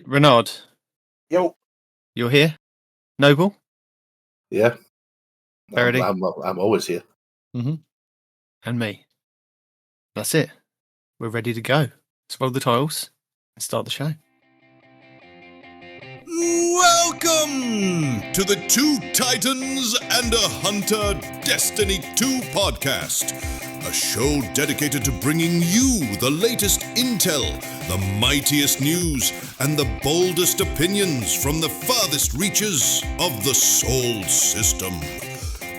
Renard. Yo. You're here? Noble? Yeah. Peroty? I'm always here. Mm-hmm. And me. That's it. We're ready to go. Let's roll the tiles and start the show. Welcome to the Two Titans and a Hunter Destiny 2 podcast, a show dedicated to bringing you the latest intel, the mightiest news, and the boldest opinions from the farthest reaches of the Sol system.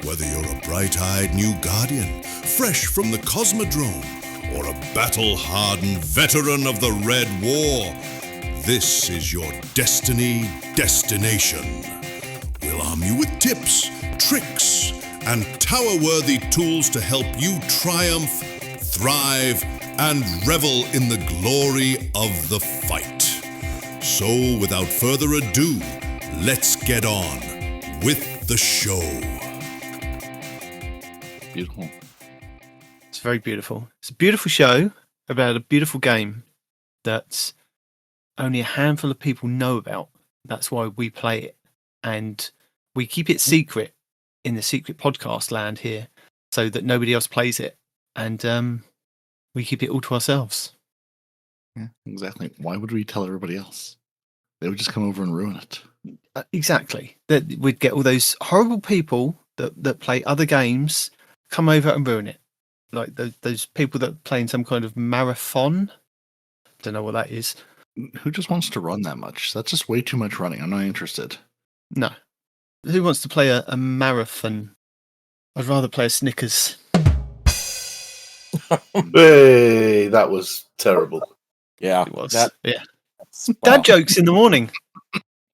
Whether you're a bright-eyed new Guardian, fresh from the Cosmodrome, or a battle-hardened veteran of the Red War, this is your Destiny destination. We'll arm you with tips, tricks, and tower-worthy tools to help you triumph, thrive, and revel in the glory of the fight. So, without further ado, let's get on with the show. Beautiful. It's very beautiful. It's a beautiful show about a beautiful game that's only a handful of people know about. That's why we play it. And we keep it secret in the secret podcast land here so that nobody else plays it. And we keep it all to ourselves. Yeah, exactly. Why would we tell everybody else? They would just come over and ruin it. Exactly. That we'd get all those horrible people that play other games come over and ruin it. Like those people that are playing some kind of marathon. Don't know what that is. Who just wants to run that much? That's just way too much running. I'm not interested. No. Who wants to play a marathon? I'd rather play a Snickers. Hey, that was terrible. Yeah, It was. that- Yeah. Dad jokes in the morning.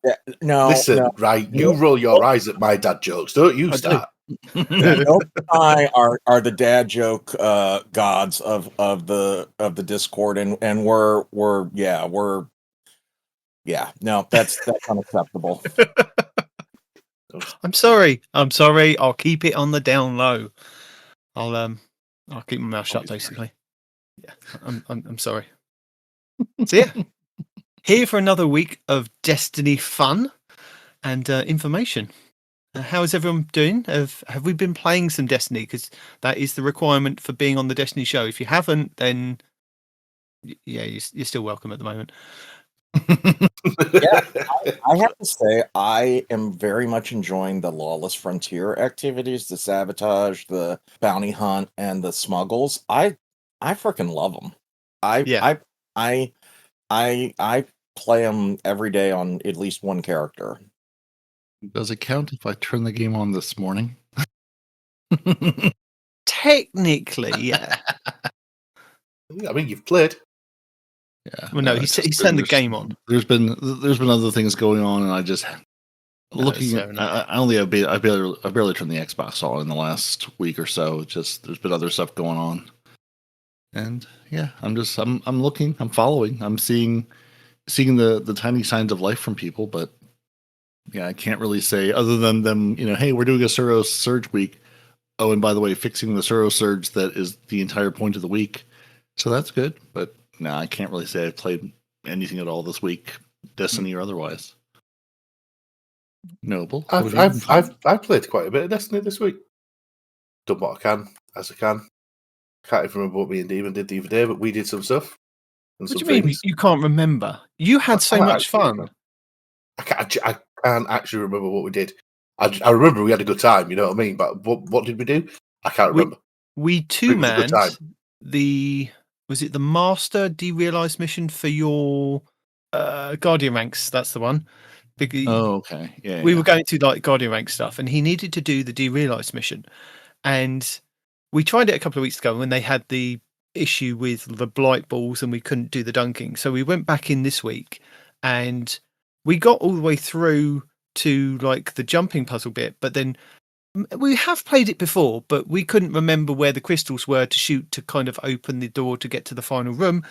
yeah, no. Listen, no. right, you roll your eyes at my dad jokes, don't you? I do. Start. Nope and I are the dad joke gods of the Discord, and we're that's unacceptable. I'm sorry. I'll keep it on the down low. I'll keep my mouth shut, basically. Yeah. I'm sorry. So yeah. Here for another week of Destiny fun and information. How is everyone doing? Have we been playing some Destiny? Because that is the requirement for being on the Destiny show. If you haven't, then yeah, you're still welcome at the moment. Yeah, I have to say I am very much enjoying the Lawless Frontier activities, the sabotage, the bounty hunt, and the smuggles. I freaking love them. I play them every day on at least one character. Does it count if I turn the game on this morning? Technically, yeah. I mean, you've played. Yeah. Well, no, it's he's just- turned the there's- game on. There's been other things going on, and I just No, looking. that's fair enough. I barely turned the Xbox on in the last week or so. Just there's been other stuff going on, and yeah, I'm looking, I'm following, I'm seeing the tiny signs of life from people, but yeah, I can't really say other than them. Hey, we're doing a Suros Surge week. Oh, and by the way, fixing the Suros Surge that is the entire point of the week, so that's good. But no, I can't really say I've played anything at all this week, Destiny or otherwise. Noble, I've played quite a bit of Destiny this week. Done what I can, as I can. Can't even remember what me and Demon did the other day, but we did some stuff. What do you mean you can't remember? You had so much fun. I can't actually remember what we did. I remember we had a good time, you know what I mean? But what did we do? I can't remember. We two-manned was it the Master Derealized mission for your Guardian ranks? That's the one. Oh, okay. Yeah. We were going to like Guardian rank stuff, and he needed to do the Derealized mission. And we tried it a couple of weeks ago when they had the issue with the blight balls and we couldn't do the dunking. So we went back in this week and we got all the way through to like the jumping puzzle bit, but then we have played it before, but we couldn't remember where the crystals were to shoot to kind of open the door to get to the final room.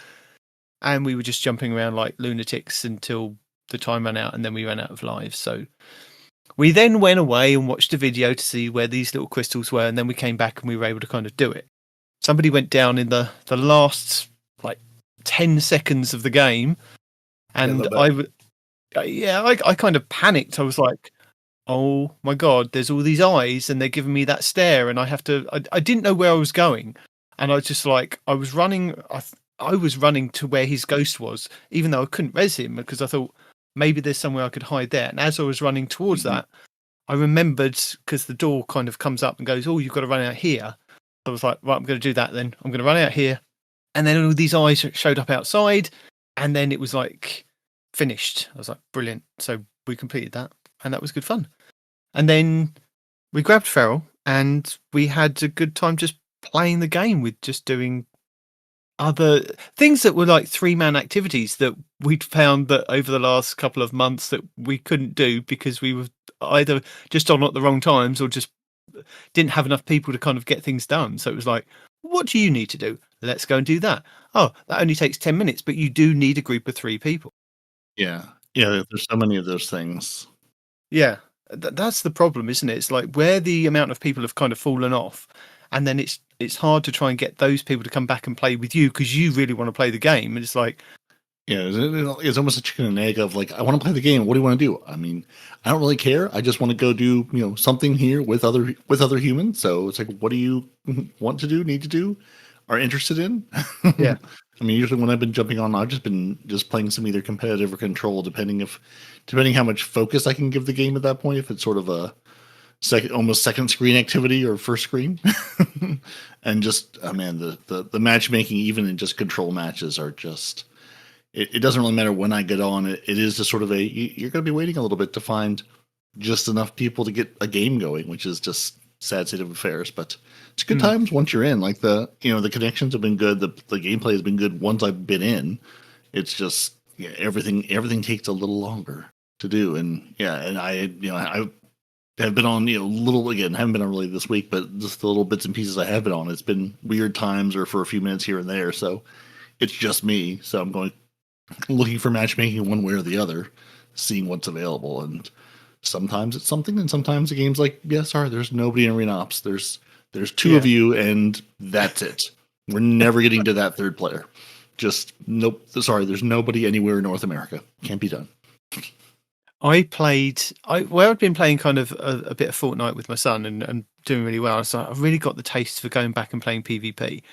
And we were just jumping around like lunatics until the time ran out, and then we ran out of lives. So we then went away and watched a video to see where these little crystals were, and then we came back and we were able to kind of do it. Somebody went down in the last like 10 seconds of the game, and Yeah, I kind of panicked. I was like, oh my God, there's all these eyes and they're giving me that stare, and I didn't know where I was going. And I was just like, I was running to where his ghost was, even though I couldn't res him because I thought maybe there's somewhere I could hide there. And as I was running towards that, I remembered, because the door kind of comes up and goes, oh, you've got to run out here. I was like, right, I'm going to do that then. I'm going to run out here. And then all these eyes showed up outside, and then it was like finished. I was like, brilliant. So we completed that, and that was good fun. And then we grabbed Feral, and we had a good time just playing the game with just doing other things that were like 3-man activities that we'd found that over the last couple of months that we couldn't do because we were either just on at the wrong times or just didn't have enough people to kind of get things done. So it was like, what do you need to do? Let's go and do that. Oh, that only takes 10 minutes, but you do need a group of 3 people. Yeah. There's so many of those things. Yeah, that's the problem, isn't it? It's like where the amount of people have kind of fallen off, and then it's hard to try and get those people to come back and play with you because you really want to play the game. And it's like, it's almost a chicken and egg of like, I want to play the game. What do you want to do? I mean, I don't really care. I just want to go do, something here with other humans. So it's like, what do you want to do, need to do, are interested in? Yeah. I mean, usually when I've been jumping on, I've just been playing some either competitive or control, depending how much focus I can give the game at that point. If it's sort of a almost second screen activity or first screen, and just the matchmaking, even in just control matches, are just. It doesn't really matter when I get on. It is just sort of you're going to be waiting a little bit to find just enough people to get a game going, which is just sad state of affairs. But it's good times once you're in. Like the connections have been good. The gameplay has been good once I've been in. It's just everything takes a little longer to do. And I have been on haven't been on really this week, but just the little bits and pieces I have been on. It's been weird times or for a few minutes here and there. So it's just me. So I'm looking for matchmaking one way or the other, seeing what's available. And sometimes it's something, and sometimes the game's like, sorry, there's nobody in Arena Ops. There's 2 of you, and that's it. We're never getting to that 3rd player. Just nope. Sorry, there's nobody anywhere in North America. Can't be done. I'd been playing kind of a bit of Fortnite with my son and doing really well. So I've really got the taste for going back and playing PvP.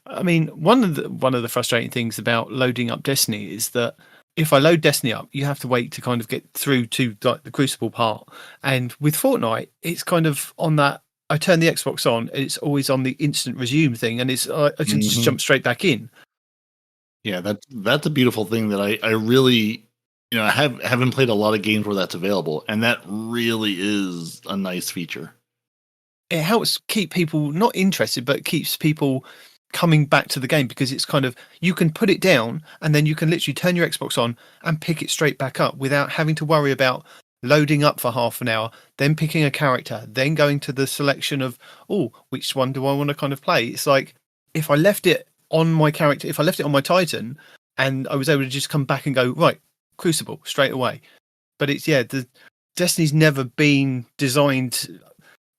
I mean, one of the frustrating things about loading up Destiny is that if I load Destiny up, you have to wait to kind of get through to like the Crucible part. And with Fortnite, it's kind of on that. I turn the Xbox on, and it's always on the instant resume thing, and it's I can just jump straight back in. Yeah, that's a beautiful thing that I really, I haven't played a lot of games where that's available, and that really is a nice feature. It helps keep people not interested, but keeps people coming back to the game, because it's kind of, you can put it down and then you can literally turn your Xbox on and pick it straight back up without having to worry about loading up for half an hour, then picking a character, then going to the selection of, which one do I want to kind of play? It's like, if I left it on my character, if I left it on my Titan, and I was able to just come back and go, right, Crucible straight away. But it's, the Destiny's never been designed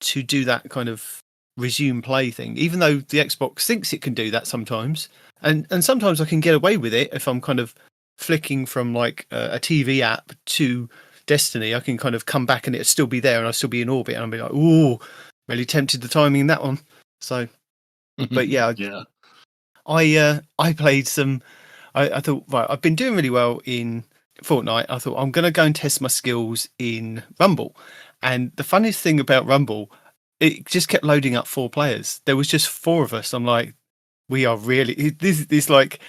to do that kind of resume play thing, even though the Xbox thinks it can do that sometimes, and sometimes I can get away with it if I'm kind of flicking from like a TV app to Destiny. I can kind of come back and it'll still be there, and I'll still be in orbit, and I'll be like, ooh, really tempted the timing in that one. So, but I played some. I thought, right, I've been doing really well in Fortnite. I thought I'm going to go and test my skills in Rumble, and the funniest thing about Rumble, it just kept loading up 4 players. There was just 4 of us. I'm like, we are really, this like,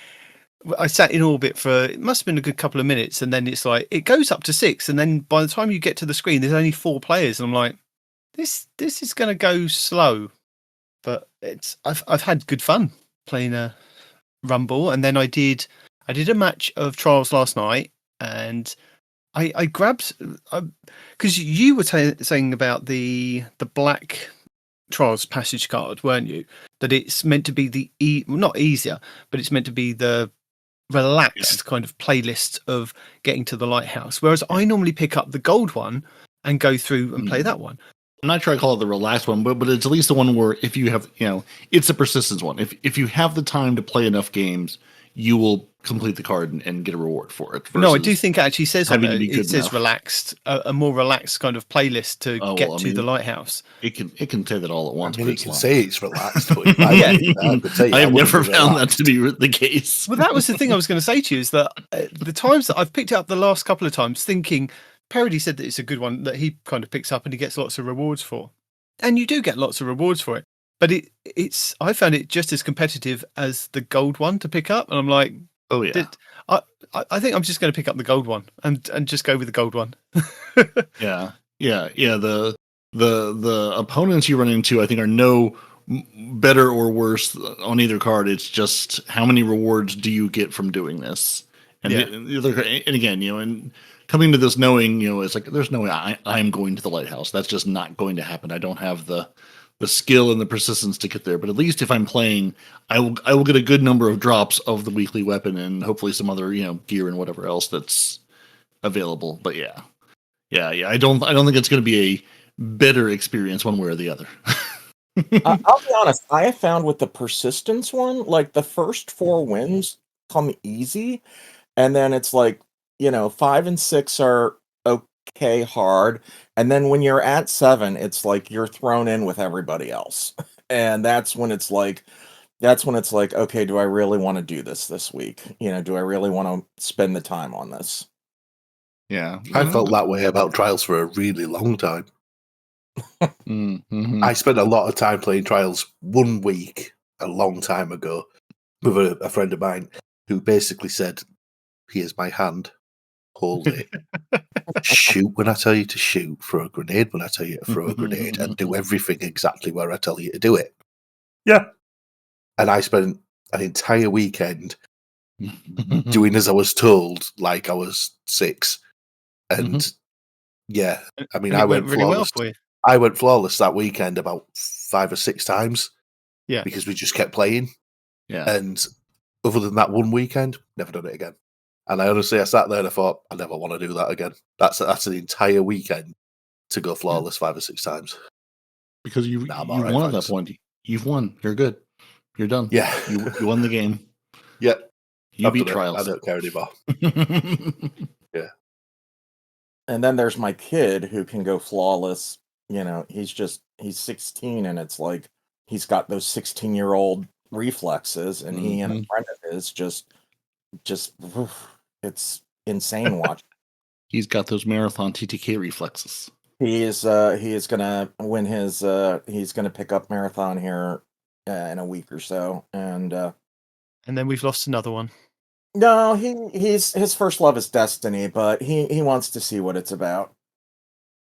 I sat in orbit for, it must have been a good couple of minutes. And then it's like, it goes up to 6. And then by the time you get to the screen, there's only 4 players. And I'm like, this is going to go slow. But I've had good fun playing a Rumble. And then I did a match of Trials last night, and I grabbed, because you were saying about the Black Trials passage card, weren't you? That it's meant to be not easier, but it's meant to be the relaxed kind of playlist of getting to the lighthouse. Whereas I normally pick up the gold one and go through and play that one. I'm not sure I call it the relaxed one, but it's at least the one where if you have, it's a persistence one. If you have the time to play enough games, you will complete the card and get a reward for it. No, I do think it actually says on having to there, be it good says enough. relaxed, a more relaxed kind of playlist to Oh, get well, I to the mean, lighthouse. It can say that all at once. I mean, but it it's can long. say it's relaxed, but I could tell you, I have wouldn't never be found that relaxed. to be the case. Well, that was the thing I was going to say to you, is that the times that I've picked it up the last couple of times thinking, Peroty said that it's a good one that he kind of picks up and he gets lots of rewards for. And you do get lots of rewards for it. But I found it just as competitive as the gold one to pick up. And I'm like, Oh yeah, I think I'm just going to pick up the gold one and just go with the gold one. yeah. The opponents you run into, I think, are no better or worse on either card. It's just how many rewards do you get from doing this? And Yeah. the other, and again, and coming to this knowing, it's like there's no way I'm going to the lighthouse. That's just not going to happen. I don't have the skill and the persistence to get there. But at least if I'm playing, I will get a good number of drops of the weekly weapon and hopefully some other gear and whatever else that's available. But yeah. I don't think it's going to be a better experience one way or the other. I'll be honest. I have found with the persistence one, like the first 4 wins come easy, and then it's like 5 and 6 are okay hard, and then when you're at 7, it's like you're thrown in with everybody else, and that's when it's like, okay, do I really want to do this week? Do I really want to spend the time on this? Yeah, I felt that way about Trials for a really long time. Mm-hmm. I spent a lot of time playing Trials one week a long time ago with a friend of mine who basically said, "Here's my hand, hold it, shoot when I tell you to shoot, throw a grenade when I tell you to throw a grenade, and do everything exactly where I tell you to do it." Yeah. And I spent an entire weekend doing as I was told, like I was 6. And yeah, I mean, And I it went really well flawless. for you. I went flawless that weekend about 5 or 6 times. Yeah. Because we just kept playing. Yeah. And other than that one weekend, never done it again. And I sat there and I thought, I never want to do that again. That's an entire weekend to go flawless 5 or 6 times. Because you Nah, I'm you all right, won at thanks. that point. You've won. You're good. You're done. Yeah. You won the game. Yeah. You I've beat done it. Trials. I don't care anymore. And then there's my kid who can go flawless. He's 16, and it's like he's got those 16-year-old reflexes, and he and a friend of his just it's insane watching. He's got those marathon TTK reflexes. He is gonna win his he's gonna pick up marathon here in a week or so, and then we've lost another one. no, he's his first love is Destiny, but he wants to see what it's about.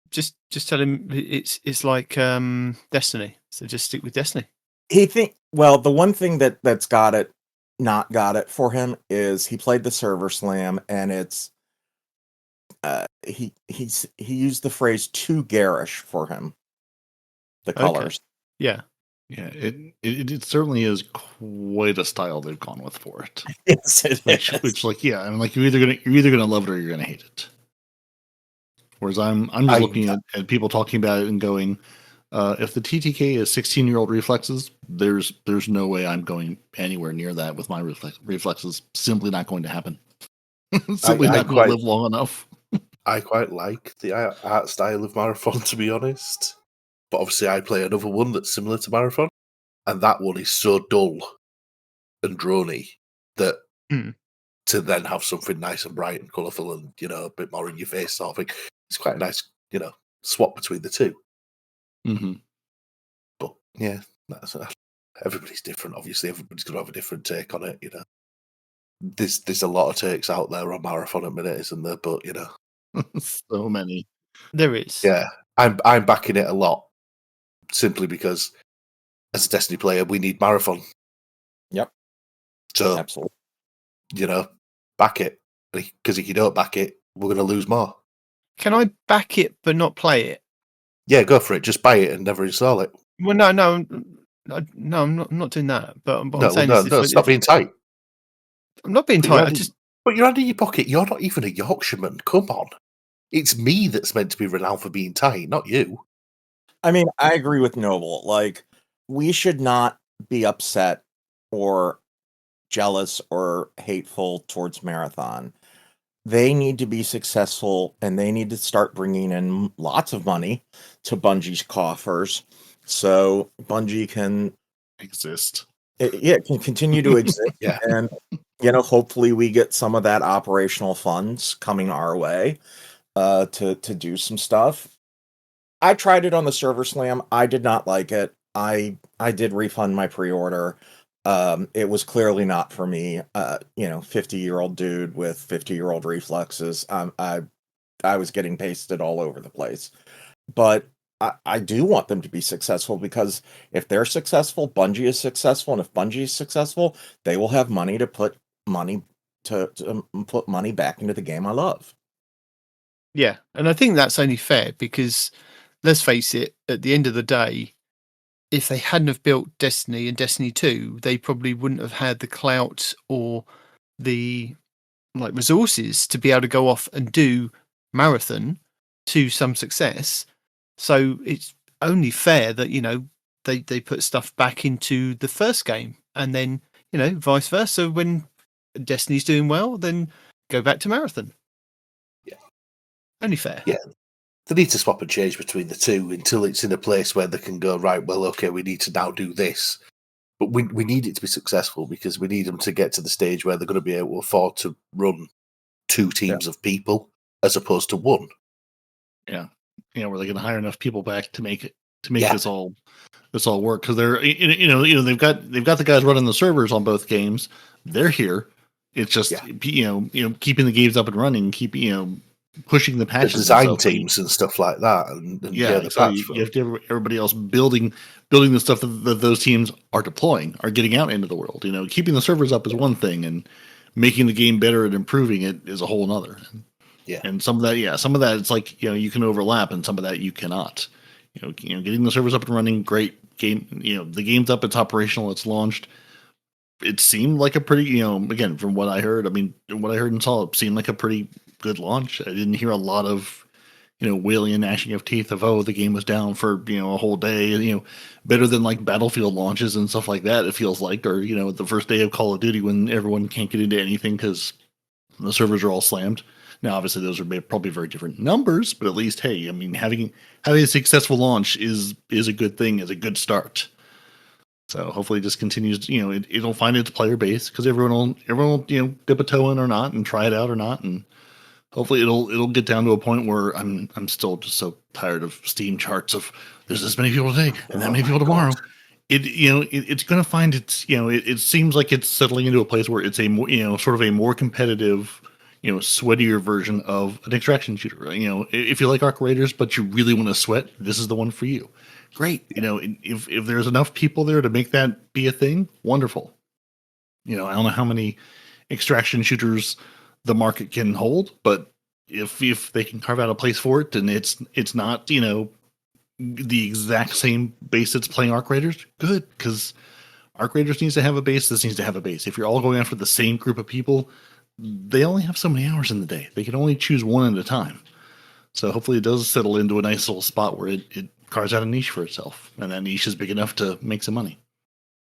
Just tell him it's like Destiny, so just stick with Destiny. The one thing that's not got it for him is he played the server slam, and it's he used the phrase too garish for him. The colors. Yeah. Yeah, it certainly is quite a style they've gone with for it. Yes, it is. Which like, yeah, I'm like, you're either gonna love it or you're gonna hate it. Whereas I'm just looking at people talking about it and going, if the TTK is 16-year-old reflexes, there's no way I'm going anywhere near that with my reflexes. Simply not going to happen. Simply not going to live long enough. I quite like the art style of Marathon, to be honest. But obviously I play another one that's similar to Marathon, and that one is so dull and drony that to then have something nice and bright and colourful and, a bit more in your face sort of thing, it's quite a nice, swap between the two. Mm-hmm. But yeah, everybody's different. Obviously, everybody's going to have a different take on it, There's a lot of takes out there on Marathon at minute, isn't there? But, so many. There is. Yeah, I'm backing it a lot. Simply because, as a Destiny player, we need Marathon. Yep. So, absolutely. Back it. Because if you don't back it, we're going to lose more. Can I back it but not play it? Yeah, go for it. Just buy it and never install it. Well, no, I'm not doing that. But I'm saying stop being tight. I'm not being tight. But you're under your pocket. You're not even a Yorkshireman. Come on. It's me that's meant to be renowned for being tight, not you. I mean, I agree with Noble. Like, we should not be upset or jealous or hateful towards Marathon. They need to be successful, and they need to start bringing in lots of money to Bungie's coffers, so Bungie can Exist. can continue to exist. Yeah. And hopefully we get some of that operational funds coming our way to do some stuff. I tried it on the Server Slam. I did not like it. I did refund my pre-order. It was clearly not for me. 50-year-old dude with 50-year-old reflexes. I was getting pasted all over the place. But I do want them to be successful, because if they're successful, Bungie is successful, and if Bungie is successful, they will have money to put money back into the game I love. Yeah, and I think that's only fair, because let's face it, at the end of the day, if they hadn't have built Destiny and Destiny 2, they probably wouldn't have had the clout or the resources to be able to go off and do Marathon to some success. So it's only fair that, they put stuff back into the first game, and then, vice versa. When Destiny's doing well, then go back to Marathon. Yeah. Only fair. Yeah. They need to swap and change between the two until it's in a place where they can go, right, well, okay, we need to now do this. But we need it to be successful, because we need them to get to the stage where they're going to be able to afford to run 2 teams of people as opposed to 1. Yeah. Where they can hire enough people back to make this all work, because they're they've got the guys running the servers on both games. They're here. It's just keeping the games up and running, pushing the patches, the design teams and stuff like that, and the patch you have to have everybody else building the stuff that those teams are deploying, are getting out into the world. Keeping the servers up is one thing, and making the game better and improving it is a whole nother. Yeah. And some of that it's like, you can overlap, and some of that you cannot. Getting the servers up and running, great game. The game's up, it's operational, it's launched. It seemed like a pretty, again, from what I heard, what I heard and saw, it seemed like a pretty good launch. I didn't hear a lot of, wailing and gnashing of teeth of, oh, the game was down for, a whole day, better than like Battlefield launches and stuff like that, it feels like, or, the first day of Call of Duty when everyone can't get into anything because the servers are all slammed. Now, obviously, those are probably very different numbers, but at least, hey, having a successful launch is a good thing, is a good start. So hopefully, it just continues. It'll find its player base, because everyone will dip a toe in or not, and try it out or not, and hopefully it'll get down to a point where I'm still just so tired of Steam charts of there's this many people today and that many people tomorrow. It's going to find its. It seems like it's settling into a place where it's a more, sort of a more competitive, sweatier version of an extraction shooter. If you like Arc Raiders, but you really want to sweat, this is the one for you. Great. If there's enough people there to make that be a thing, wonderful. I don't know how many extraction shooters the market can hold, but if they can carve out a place for it, and it's not, the exact same base that's playing Arc Raiders, good, because Arc Raiders needs to have a base, this needs to have a base. If you're all going after the same group of people, they only have so many hours in the day. They can only choose one at a time. So hopefully it does settle into a nice little spot where it carves out a niche for itself, and that niche is big enough to make some money.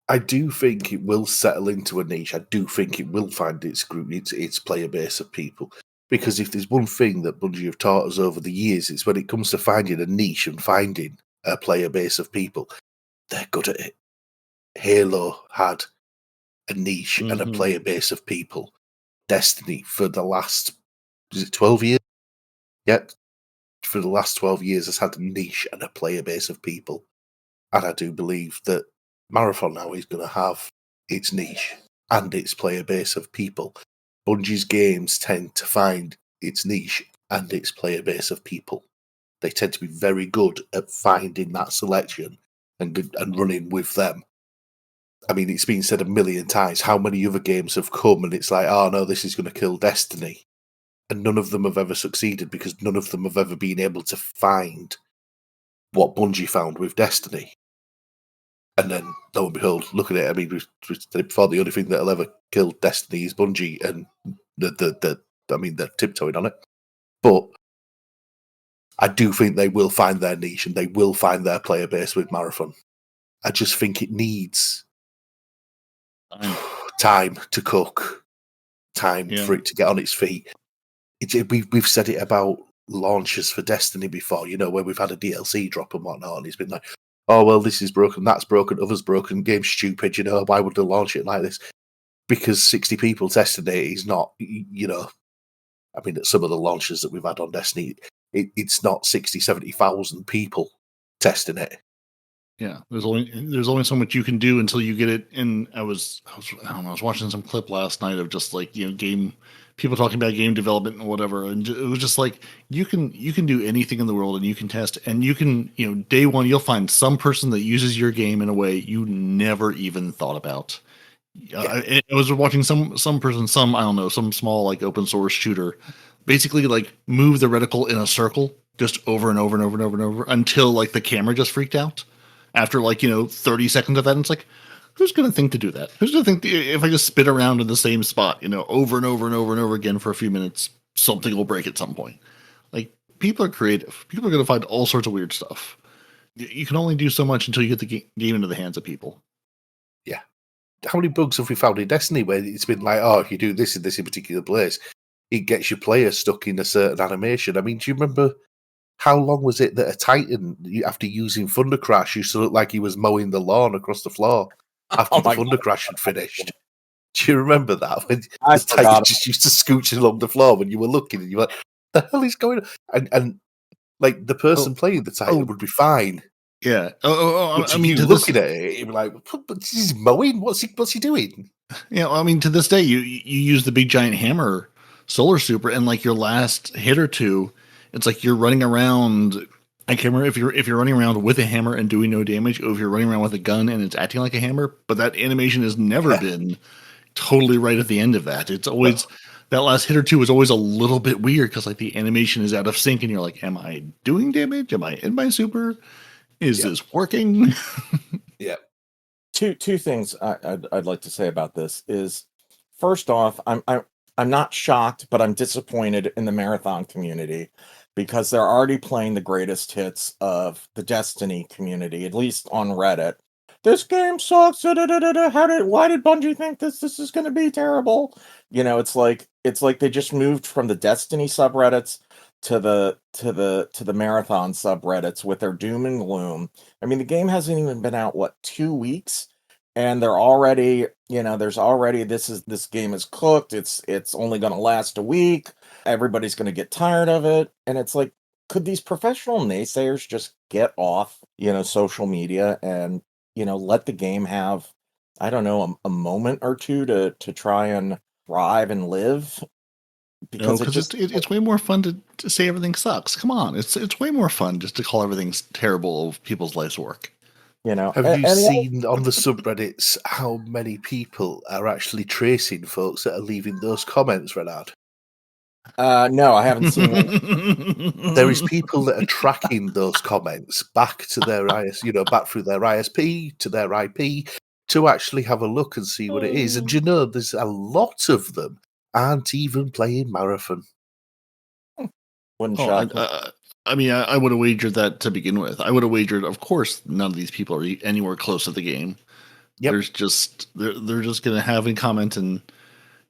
I do think it will settle into a niche. I do think it will find its group, its player base of people. Because if there's one thing that Bungie have taught us over the years, it's when it comes to finding a niche and finding a player base of people, they're good at it. Halo had a niche and a player base of people. Destiny, for the last, 12 years? Yeah, for the last 12 years has had a niche and a player base of people. And I do believe that Marathon now is going to have its niche and its player base of people. Bungie's games tend to find its niche and its player base of people. They tend to be very good at finding that selection and running with them. I mean, it's been said a million times, how many other games have come and it's like, oh no, this is going to kill Destiny. And none of them have ever succeeded, because none of them have ever been able to find what Bungie found with Destiny. And then, lo and behold, look at it. I mean, we said it before, the only thing that'll ever kill Destiny is Bungie, and they're tiptoeing on it. But I do think they will find their niche and they will find their player base with Marathon. I just think it needs time to cook, time for it to get on its feet. We've said it about launches for Destiny before, where we've had a DLC drop and whatnot, and it's been like, oh, well, this is broken, that's broken, others broken, game's stupid, why would they launch it like this? Because 60 people testing it is not, I mean, at some of the launches that we've had on Destiny, it's not 60, 70,000 people testing it. Yeah, there's only so much you can do until you get it. And I was watching some clip last night of just like people talking about game development and whatever, and it was just like you can do anything in the world and you can test, and you can day one you'll find some person that uses your game in a way you never even thought about. I was watching some person, I don't know, some small like open source shooter, basically like move the reticle in a circle just over and over and over and over and over until like the camera just freaked out. After 30 seconds of that, and it's like, who's going to think to do that? Who's going to think if I just spin around in the same spot, over and over and over and over again for a few minutes, something will break at some point. Like, people are creative. People are going to find all sorts of weird stuff. You can only do so much until you get the game into the hands of people. Yeah. How many bugs have we found in Destiny where it's been like, oh, if you do this in this particular place, it gets your player stuck in a certain animation? I mean, do you remember how long was it that a Titan, after using Thunder Crash, used to look like he was mowing the lawn across the floor after the Thunder Crash had finished? Do you remember that? When the Titan just used to scooch along the floor when you were looking, and you were like, "The hell is going on?" And like the person playing the Titan would be fine. Yeah. I mean, looking at it, you'd be like, "But he's mowing. What's he doing?" Yeah. I mean, to this day, you use the big giant hammer, Solar Super, and like your last hit or two. It's like you're running around. I can't remember if you're running around with a hammer and doing no damage, or if you're running around with a gun and it's acting like a hammer. But that animation has never been totally right at the end of that. It's always that last hit or two is always a little bit weird because like the animation is out of sync, and you're like, "Am I doing damage? Am I in my super? Is this working?" Yeah. Two things I'd like to say about this is, first off, I'm not shocked, but I'm disappointed in the marathon community because they're already playing the greatest hits of the Destiny community, at least on Reddit. This game sucks. Why did Bungie think this is going to be terrible? It's like they just moved from the Destiny subreddits to the marathon subreddits with their doom and gloom. I mean, the game hasn't even been out 2 weeks, and they're already, there's already this game is cooked. It's only going to last a week. Everybody's going to get tired of it, and it's like, could these professional naysayers just get off, social media and let the game have, I don't know, a moment or two to try and thrive and live? Because it's way more fun to say everything sucks. Come on, it's way more fun just to call everything terrible of people's life's work. Have you seen on the subreddits how many people are actually tracing folks that are leaving those comments, Renard? No, I haven't seen it. There is people that are tracking those comments back to their back through their ISP to their IP to actually have a look and see what it is. And there's a lot of them aren't even playing Marathon. I mean, I would have wagered that to begin with. I would have wagered, of course, none of these people are anywhere close to the game. Yep. They're just going to have a comment, and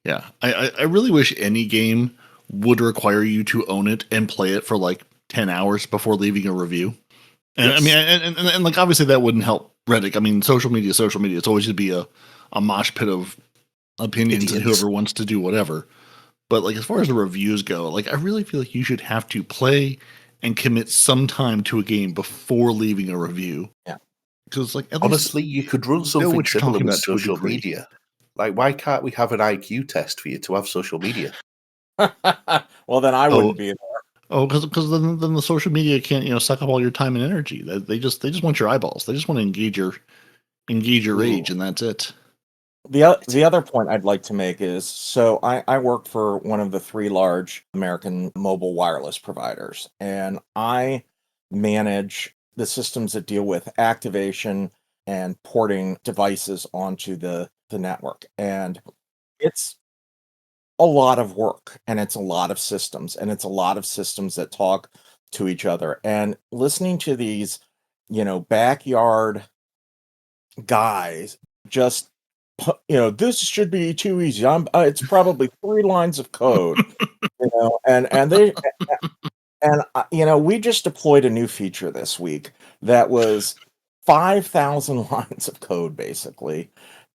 yeah, I really wish any game would require you to own it and play it for like 10 hours before leaving a review. And yes. I mean, and like obviously that wouldn't help Reddit. I mean, social media. It's always going to be a mosh pit of opinions and whoever wants to do whatever. But like as far as the reviews go, like I really feel like you should have to play and commit some time to a game before leaving a review. Yeah. Because like honestly, you could run something similar with social media. Like, why can't we have an IQ test for you to have social media? Well, then I wouldn't be there. Oh, because then the social media can't suck up all your time and energy. They just want your eyeballs. They just want to engage your rage, and that's it. The other point I'd like to make is, so I work for one of the 3 large American mobile wireless providers, and I manage the systems that deal with activation and porting devices onto the network. And it's a lot of work, and it's a lot of systems, and it's a lot of systems that talk to each other. And listening to these, backyard guys just this should be too easy. It's probably 3 lines of code, we just deployed a new feature this week that was 5,000 lines of code, basically.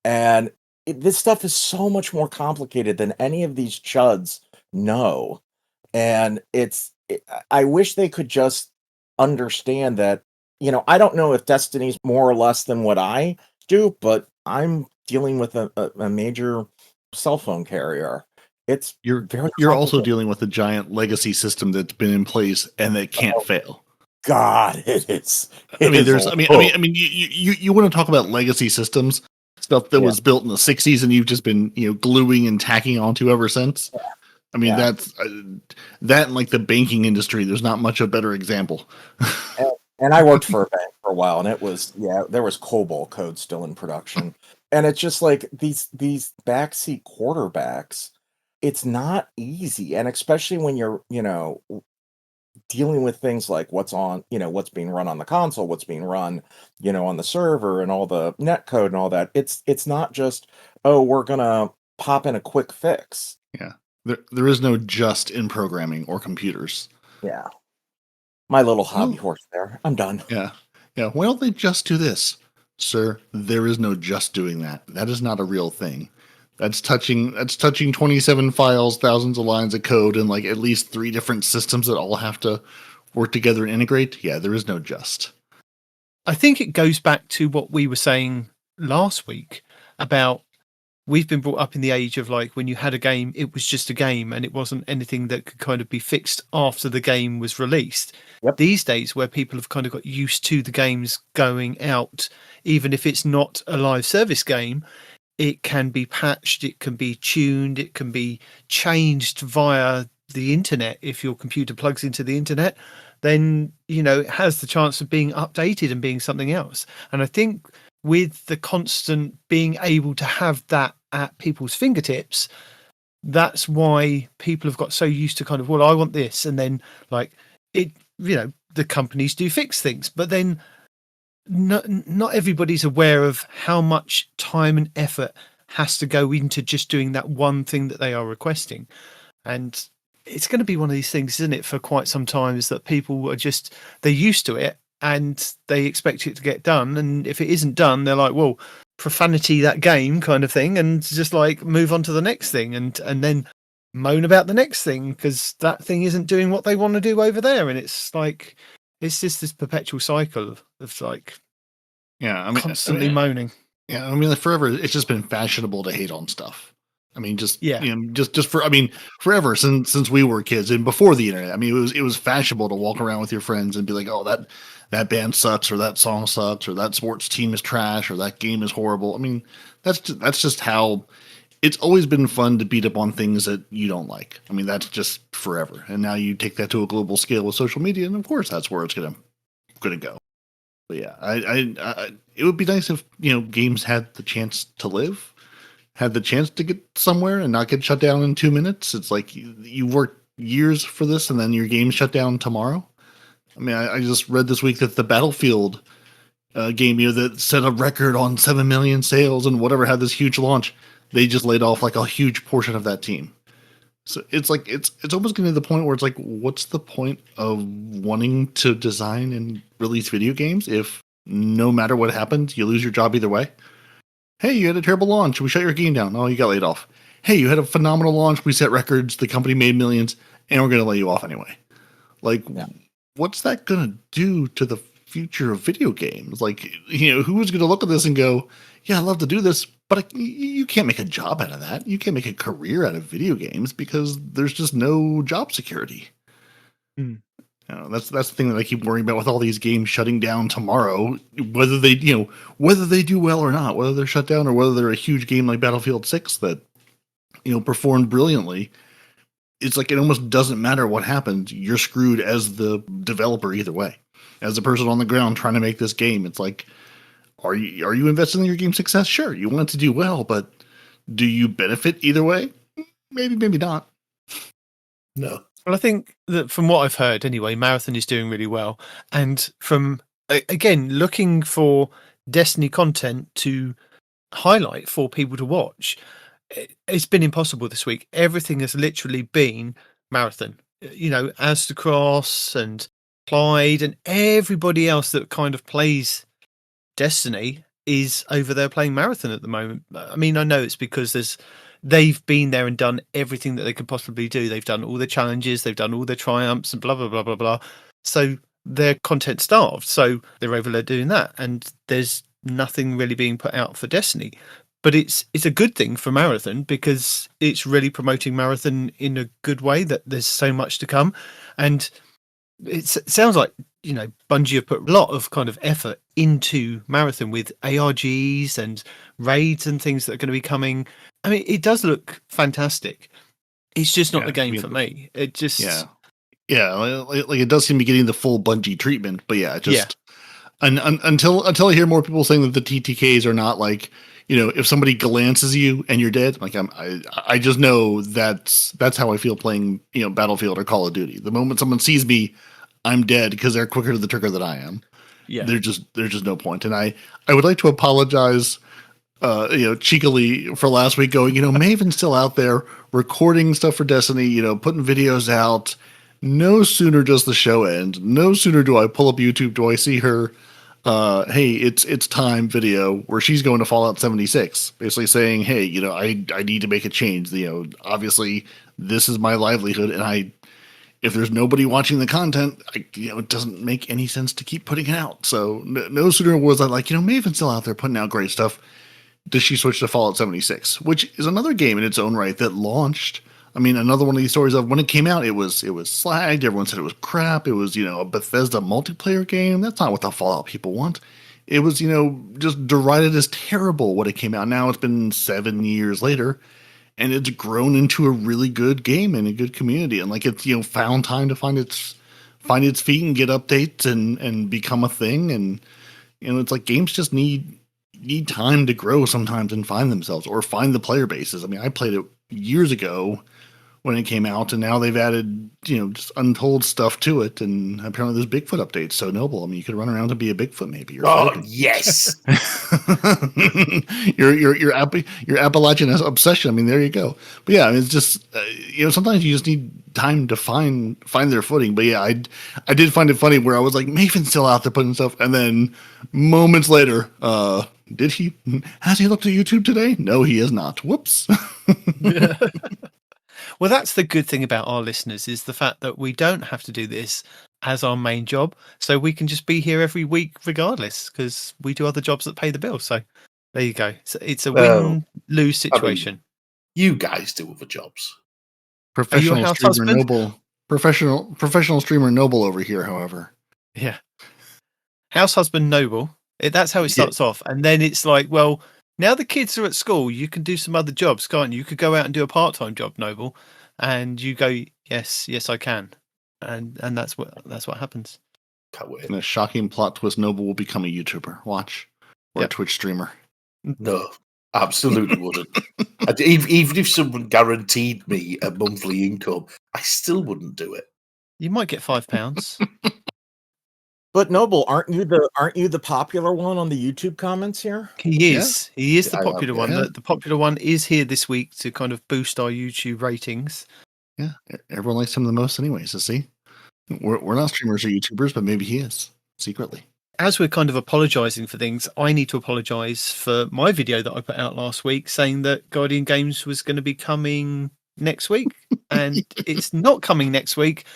And this stuff is so much more complicated than any of these chuds know. And I wish they could just understand that, I don't know if Destiny's more or less than what I do, but I'm dealing with a major cell phone carrier. It's You're very also complicated. dealing with a giant legacy system that's been in place and that can't fail. God, it is. I mean, you want to talk about legacy systems, stuff that was built in the 60s and you've just been, gluing and tacking onto ever since. Yeah. I mean, that's that and like the banking industry. There's not much of a better example. And I worked for a bank for a while, and it was there was COBOL code still in production, and it's just like these backseat quarterbacks. It's not easy, and especially when you're dealing with things like what's being run on the console, what's being run on the server, and all the net code and all that. It's not just, oh, we're gonna pop in a quick fix. Yeah, there is no just in programming or computers. Yeah. My little hobby horse there. I'm done. Yeah. Why don't they just do this? Sir, there is no just doing that. That is not a real thing. That's touching 27 files, thousands of lines of code, and like at least 3 different systems that all have to work together and integrate. Yeah, there is no just. I think it goes back to what we were saying last week about we've been brought up in the age of like when you had a game, it was just a game and it wasn't anything that could kind of be fixed after the game was released. Yep. These days where people have kind of got used to the games going out, even if it's not a live service game, it can be patched, it can be tuned, it can be changed via the internet. If your computer plugs into the internet, then, it has the chance of being updated and being something else. And I think with the constant being able to have that at people's fingertips, that's why people have got so used to kind of, well, I want this. And then like it, the companies do fix things, but then not everybody's aware of how much time and effort has to go into just doing that one thing that they are requesting. And it's going to be one of these things, isn't it, for quite some time, is that people are just, they're used to it and they expect it to get done. And if it isn't done, they're like, well, profanity that game kind of thing, and just like move on to the next thing and then moan about the next thing because that thing isn't doing what they want to do over there. And it's like, it's just this perpetual cycle of like, constantly moaning. Yeah, I mean, like forever, it's just been fashionable to hate on stuff. I mean, forever since we were kids and before the internet. I mean, it was fashionable to walk around with your friends and be like, oh, that band sucks, or that song sucks, or that sports team is trash, or that game is horrible. I mean, that's just how it's always been fun to beat up on things that you don't like. I mean, that's just forever. And now you take that to a global scale with social media, and of course, that's where it's gonna go. But yeah, I it would be nice if games had the chance to live, had the chance to get somewhere and not get shut down in 2 minutes. It's like you worked years for this, and then your game shut down tomorrow. I mean, I just read this week that the Battlefield game that set a record on 7 million sales and whatever had this huge launch, they just laid off like a huge portion of that team. So it's like it's almost getting to the point where it's like, what's the point of wanting to design and release video games if no matter what happens, you lose your job either way? Hey, you had a terrible launch. We shut your game down. Oh, you got laid off. Hey, you had a phenomenal launch. We set records. The company made millions, and we're going to lay you off anyway. Like, what's that going to do to the future of video games? Like, who's going to look at this and go, yeah, I'd love to do this, but you can't make a job out of that. You can't make a career out of video games because there's just no job security. That's the thing that I keep worrying about with all these games shutting down tomorrow, whether they do well or not, whether they're shut down or whether they're a huge game like Battlefield 6 that, performed brilliantly. It's like, it almost doesn't matter what happens. You're screwed as the developer either way. As the person on the ground trying to make this game, it's like, are you investing in your game's success? Sure, you want it to do well, but do you benefit either way? Maybe not. No. Well, I think that from what I've heard anyway, Marathon is doing really well. And from, again, looking for Destiny content to highlight for people to watch. It's been impossible this week. Everything has literally been marathon. You know, Astacross and Clyde and everybody else that kind of plays Destiny is over there playing marathon at the moment. I mean, I know it's because they've been there and done everything that they could possibly do. They've done all the challenges, they've done all their triumphs and blah, blah, blah, blah, blah. So they're content starved. So they're over there doing that. And there's nothing really being put out for Destiny. But it's a good thing for marathon because it's really promoting marathon in a good way, that there's so much to come. And it sounds like, you know, Bungie have put a lot of kind of effort into marathon with ARGs and raids and things that are going to be coming. I mean, it does look fantastic. It's just not the game for me. It just like it does seem to be getting the full Bungie treatment, but until I hear more people saying that the TTKs are not like, you know, if somebody glances you and you're dead, like I just know that's how I feel playing, you know, Battlefield or Call of Duty. The moment someone sees me, I'm dead because they're quicker to the trigger than I am. Yeah, there's just no point. And I would like to apologize, you know, cheekily for last week, going, you know, Maven's still out there recording stuff for Destiny, you know, putting videos out. No sooner does the show end, no sooner do I pull up YouTube, do I see her. Hey, it's time video where she's going to Fallout 76, basically saying, hey, you know, I need to make a change. You know, obviously this is my livelihood, and if there's nobody watching the content, you know, it doesn't make any sense to keep putting it out. So no sooner was I like, you know, Maven's still out there putting out great stuff. Does she switch to Fallout 76, which is another game in its own right that launched. I mean, another one of these stories of when it came out, it was slagged. Everyone said it was crap. It was, you know, a Bethesda multiplayer game. That's not what the Fallout people want. It was, you know, just derided as terrible when it came out. Now it's been 7 years later, and it's grown into a really good game and a good community. And like it's, you know, found time to find its feet and get updates and become a thing. And, you know, it's like games just need time to grow sometimes and find themselves or find the player bases. I mean, I played it years ago when it came out, and now they've added, you know, just untold stuff to it, and apparently there's Bigfoot updates. So Noble, I mean, you could run around and be a Bigfoot, maybe. Yes, your Appalachian obsession. I mean, there you go. But yeah, I mean, it's just you know, sometimes you just need time to find their footing. But yeah, I did find it funny where I was like, Maven's still out there putting stuff, and then moments later, has he looked at YouTube today? No, he has not. Whoops. Well, that's the good thing about our listeners, is the fact that we don't have to do this as our main job. So we can just be here every week regardless, because we do other jobs that pay the bill. So there you go. So it's a win-lose situation. I mean, you guys do other jobs. Professional streamer Noble. Professional streamer Noble over here, however. Yeah. House husband Noble. That's how it starts off. And then it's like, well, now the kids are at school, you can do some other jobs, can't you? You could go out and do a part-time job, Noble. And you go, yes, I can. And that's what happens. Can't wait. In a shocking plot twist, Noble will become a YouTuber. Watch. Or a Twitch streamer. No, absolutely wouldn't. Even if someone guaranteed me a monthly income, I still wouldn't do it. You might get £5. But Noble, aren't you the popular one on the YouTube comments here? He is. Yeah. He is the popular one. Yeah. The popular one is here this week to kind of boost our YouTube ratings. Yeah, everyone likes him the most anyways, so see? We're not streamers or YouTubers, but maybe he is, secretly. As we're kind of apologising for things, I need to apologise for my video that I put out last week saying that Guardian Games was going to be coming next week. And it's not coming next week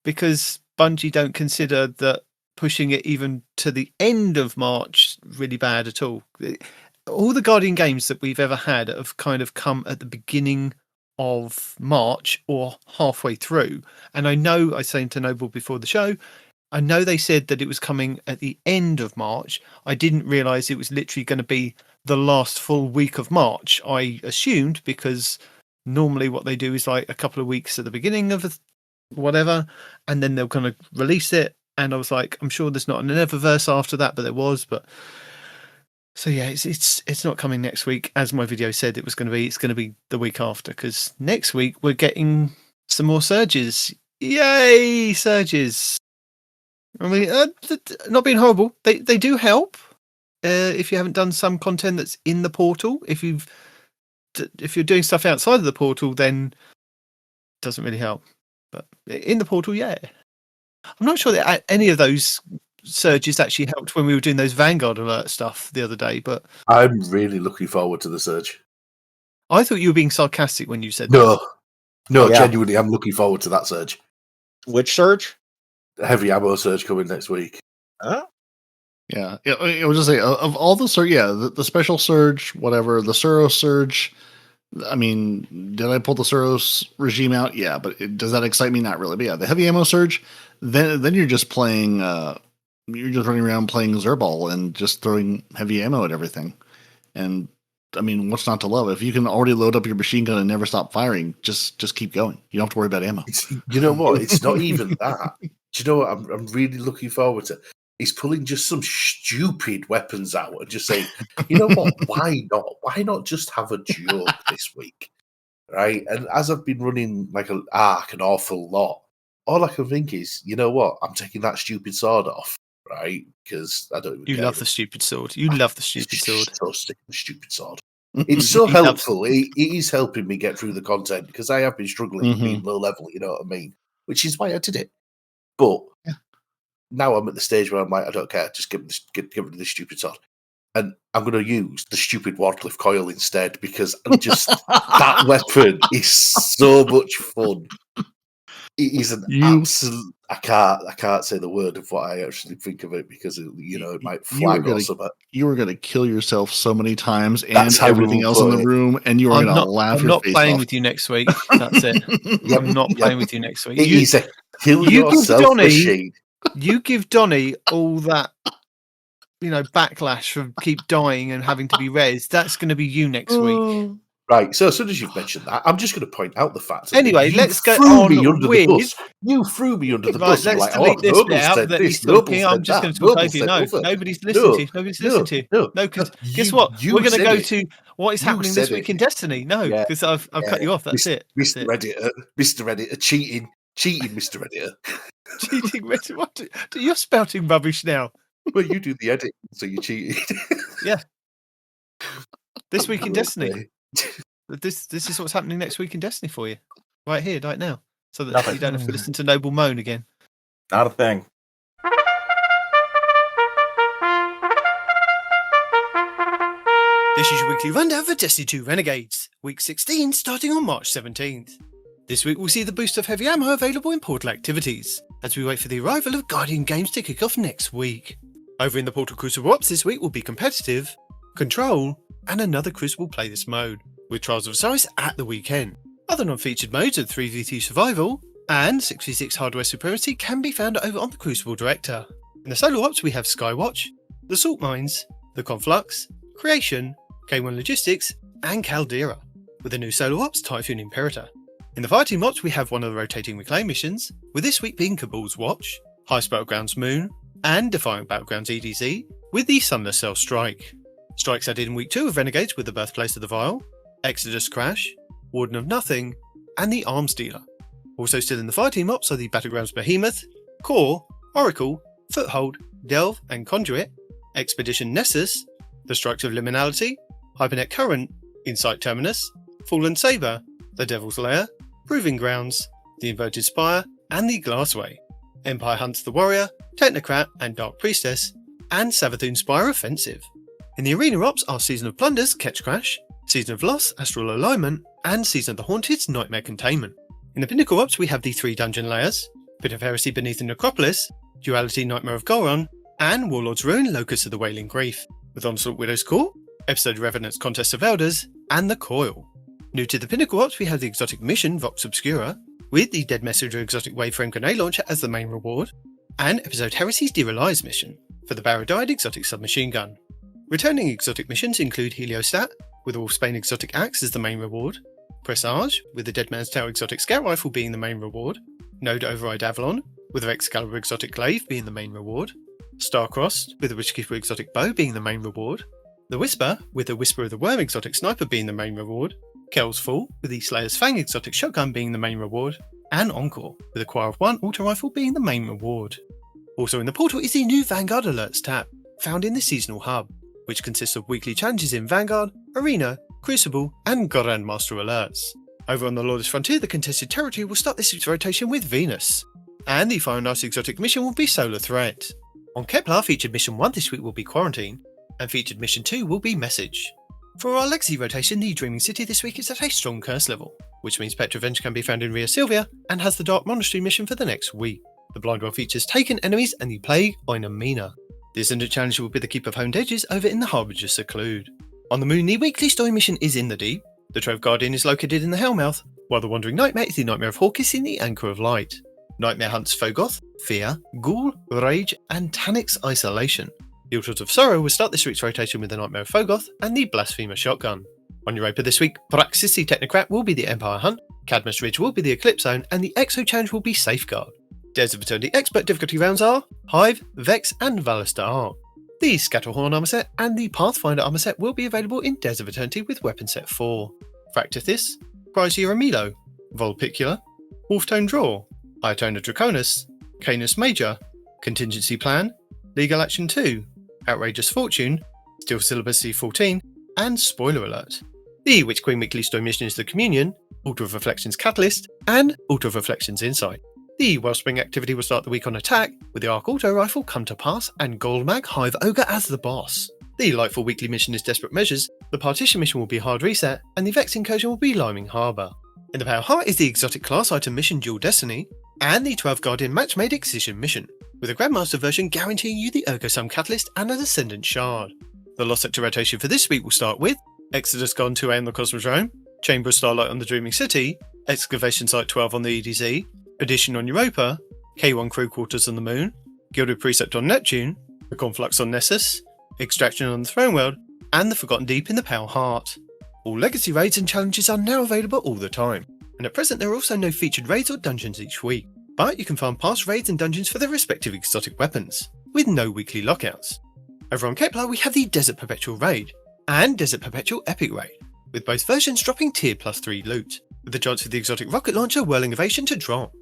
because Bungie don't consider that pushing it even to the end of March really bad at all. All the Guardian games that we've ever had have kind of come at the beginning of March or halfway through. And I know, I was saying to Noble before the show, I know they said that it was coming at the end of March. I didn't realise it was literally going to be the last full week of March. I assumed, because normally what they do is like a couple of weeks at the beginning of whatever, and then they'll kind of release it. And I was like, I'm sure there's not an Eververse after that, but there was. But so yeah, it's not coming next week, as my video said it was going to be. It's going to be the week after, because next week we're getting some more surges. Yay, surges! I mean, not being horrible, they do help. if you haven't done some content that's in the portal. If you're doing stuff outside of the portal, then it doesn't really help. But in the portal, yeah. I'm not sure that any of those surges actually helped when we were doing those Vanguard alert stuff the other day, but I'm really looking forward to the surge. I thought you were being sarcastic when you said that. No, Yeah. genuinely, I'm looking forward to that surge. Which surge? The heavy ammo surge coming next week. Huh? Yeah, I would just say of all the surge, the special surge, whatever, the Suros surge. I mean, did I pull the Suros regime out? Yeah, but does that excite me? Not really. But yeah, the heavy ammo surge. Then you're just playing. You're just running around playing Zerbal and just throwing heavy ammo at everything. And I mean, what's not to love? If you can already load up your machine gun and never stop firing, just keep going. You don't have to worry about ammo. You know what? It's not even that. Do you know what I'm really looking forward to? He's pulling just some stupid weapons out and just saying, you know what? Why not? Why not just have a joke this week? Right? And as I've been running like an arc an awful lot, all I can think is, you know what? I'm taking that stupid sword off, right? Because I don't even You care. love the stupid sword. You love the stupid sword. So sick of the stupid sword. It's so He loves helpful. It is helping me get through the content because I have been struggling being low level, you know what I mean? Which is why I did it. But now I'm at the stage where I'm like, I don't care, just get rid of this stupid sword. And I'm going to use the stupid Wardcliffe coil instead because just that weapon is so much fun. It is an absolute. I can't say the word of what I actually think of it because it might flag or something. You were going to kill yourself so many times and That's how everything else in the room, and you were going to laugh your face off. I'm not playing with you next week. That's it. I'm not playing with you next week. It is a kill yourself machine. You give Donnie all that, backlash from keep dying and having to be res. That's going to be you next week. Right, so as soon as you've mentioned that, I'm just going to point out the fact. Anyway, let's go on the bus. You threw me under the bus. Let's delete this bit out that he's talking. I'm just going to talk over you. No, nobody's listening to you. Nobody's listening to you. No, because guess what? We're going to go to what is happening this week in Destiny. No, because I've cut you off. That's it. Mr. Editor, cheating, Mr. Editor. Cheating, Mr. What? You're spouting rubbish now. Well, you do the edit, so you cheated. Yeah. This week in Destiny. This is what's happening next week in Destiny for you, right here, right now, so that you don't have to listen to Noble moan again. Not a thing. This is your weekly rundown for Destiny 2 Renegades, week 16, starting on March 17th. This week we'll see the boost of heavy ammo available in portal activities, as we wait for the arrival of Guardian games to kick off next week. Over in the Portal Crucible Ops this week will be competitive, control, and another Crucible playlist mode, with Trials of Osiris at the weekend. Other non-featured modes of 3v3 Survival and 6v6 Hardware Supremacy can be found over on the Crucible Director. In the solo ops we have Skywatch, the Salt Mines, the Conflux, Creation, K1 Logistics, and Caldera, with the new solo ops Typhoon Imperator. In the fireteam ops we have one of the rotating reclaim missions, with this week being Cabal's Watch, Heist Battlegrounds Moon, and Defiant Battlegrounds EDZ, with the Sunless Cell Strike. Strikes added in week 2 of Renegades with the Birthplace of the Vial, Exodus Crash, Warden of Nothing, and the Arms Dealer. Also still in the fireteam ops are the Battlegrounds Behemoth, Core, Oracle, Foothold, Delve and Conduit, Expedition Nessus, the Strikes of Liminality, Hypernet Current, Insight Terminus, Fallen Saber, the Devil's Lair, Proving Grounds, the Inverted Spire, and the Glassway. Empire Hunts the Warrior, Technocrat and Dark Priestess, and Savathun Spire Offensive. In the arena ops are Season of Plunders, Ketch Crash, Season of Loss, Astral Alignment, and Season of the Haunted's Nightmare Containment. In the Pinnacle ops we have the 3 dungeon layers, Pit of Heresy Beneath the Necropolis, Duality Nightmare of Goron, and Warlord's Ruin Locus of the Wailing Grief, with Onslaught Widow's Core, Episode Revenant's Contest of Elders, and the Coil. New to the Pinnacle ops we have the exotic mission Vox Obscura, with the Dead Messenger exotic Waveframe Grenade Launcher as the main reward, and Episode Heresy's Dear Allies mission, for the Baradide exotic submachine gun. Returning exotic missions include Heliostat, with Wolfsbane exotic axe as the main reward, Presage, with the Dead Man's Tale exotic scout rifle being the main reward, Node Override Avalon, with the Excalibur exotic glaive being the main reward, Starcrossed, with the Witchkeeper exotic bow being the main reward, the Whisper, with the Whisper of the Worm exotic sniper being the main reward, Kel's Fall, with the Slayer's Fang exotic shotgun being the main reward, and Encore, with the Choir of One auto rifle being the main reward. Also in the portal is the new Vanguard Alerts tab, found in the Seasonal Hub. which consists of weekly challenges in Vanguard, Arena, Crucible, and Grandmaster alerts. Over on the Lawless Frontier, the contested territory will start this week's rotation with Venus, and the Fire and Ice exotic mission will be Solar Threat. On Kepler, featured mission 1 this week will be Quarantine, and featured mission 2 will be Message. For our Legacy rotation, the Dreaming City this week is at a strong curse level, which means Petrovenge can be found in Ria Silvia and has the Dark Monastery mission for the next week. The Blind Well features Taken Enemies and the Plague Oinamina. The Ascendant Challenge will be the Keep of Honed Edges over in the Harbinger Seclude. On the Moon, the weekly story mission is in the Deep, the Trove Guardian is located in the Hellmouth, while the Wandering Nightmare is the Nightmare of Hawkis in the Anchor of Light. Nightmare hunts Fogoth, Fear, Ghoul, Rage, and Tanix Isolation. The Altars of Sorrow will start this week's rotation with the Nightmare of Fogoth and the Blasphemer Shotgun. On Europa this week, Praxis Technocrat will be the Empire Hunt, Cadmus Ridge will be the Eclipse Zone, and the Exo Challenge will be Safeguard. Dares of Eternity Expert difficulty rounds are Hive, Vex, and Valister Arc. The Scatterhorn armor set and the Pathfinder armor set will be available in Dares of Eternity with Weapon Set 4. Fractithis, Chrysea Milo, Volpicula, Wolftone Draw, Iotona Draconis, Canis Major, Contingency Plan, Legal Action 2, Outrageous Fortune, Steel Syllabus C14, and Spoiler Alert. The Witch Queen Weekly Story mission is The Communion, Altar of Reflections Catalyst, and Altar of Reflections Insight. The Wellspring activity will start the week on Attack, with the Arc Auto Rifle Come to Pass and Goldmag Hive Ogre as the boss. The Lightfall Weekly mission is Desperate Measures, the Partition mission will be Hard Reset, and the Vex Incursion will be Liming Harbour. In the Pale Heart is the Exotic Class Item mission Dual Destiny, and the 12 Guardian Match-Made Excision mission, with a Grandmaster version guaranteeing you the Ergosum Catalyst and an Ascendant Shard. The Lost Sector rotation for this week will start with Exodus Gone 2A on the Cosmodrome, Chamber of Starlight on the Dreaming City, Excavation Site 12 on the EDZ, Addition on Europa, K1 Crew Quarters on the Moon, Gilded Precept on Neptune, the Conflux on Nessus, Extraction on the Throne World, and the Forgotten Deep in the Pale Heart. All Legacy raids and challenges are now available all the time, and at present there are also no featured raids or dungeons each week, but you can find past raids and dungeons for their respective exotic weapons, with no weekly lockouts. Over on Kepler we have the Desert Perpetual Raid, and Desert Perpetual Epic Raid, with both versions dropping tier +3 loot, with the chance for the exotic rocket launcher Whirling Ovation to drop.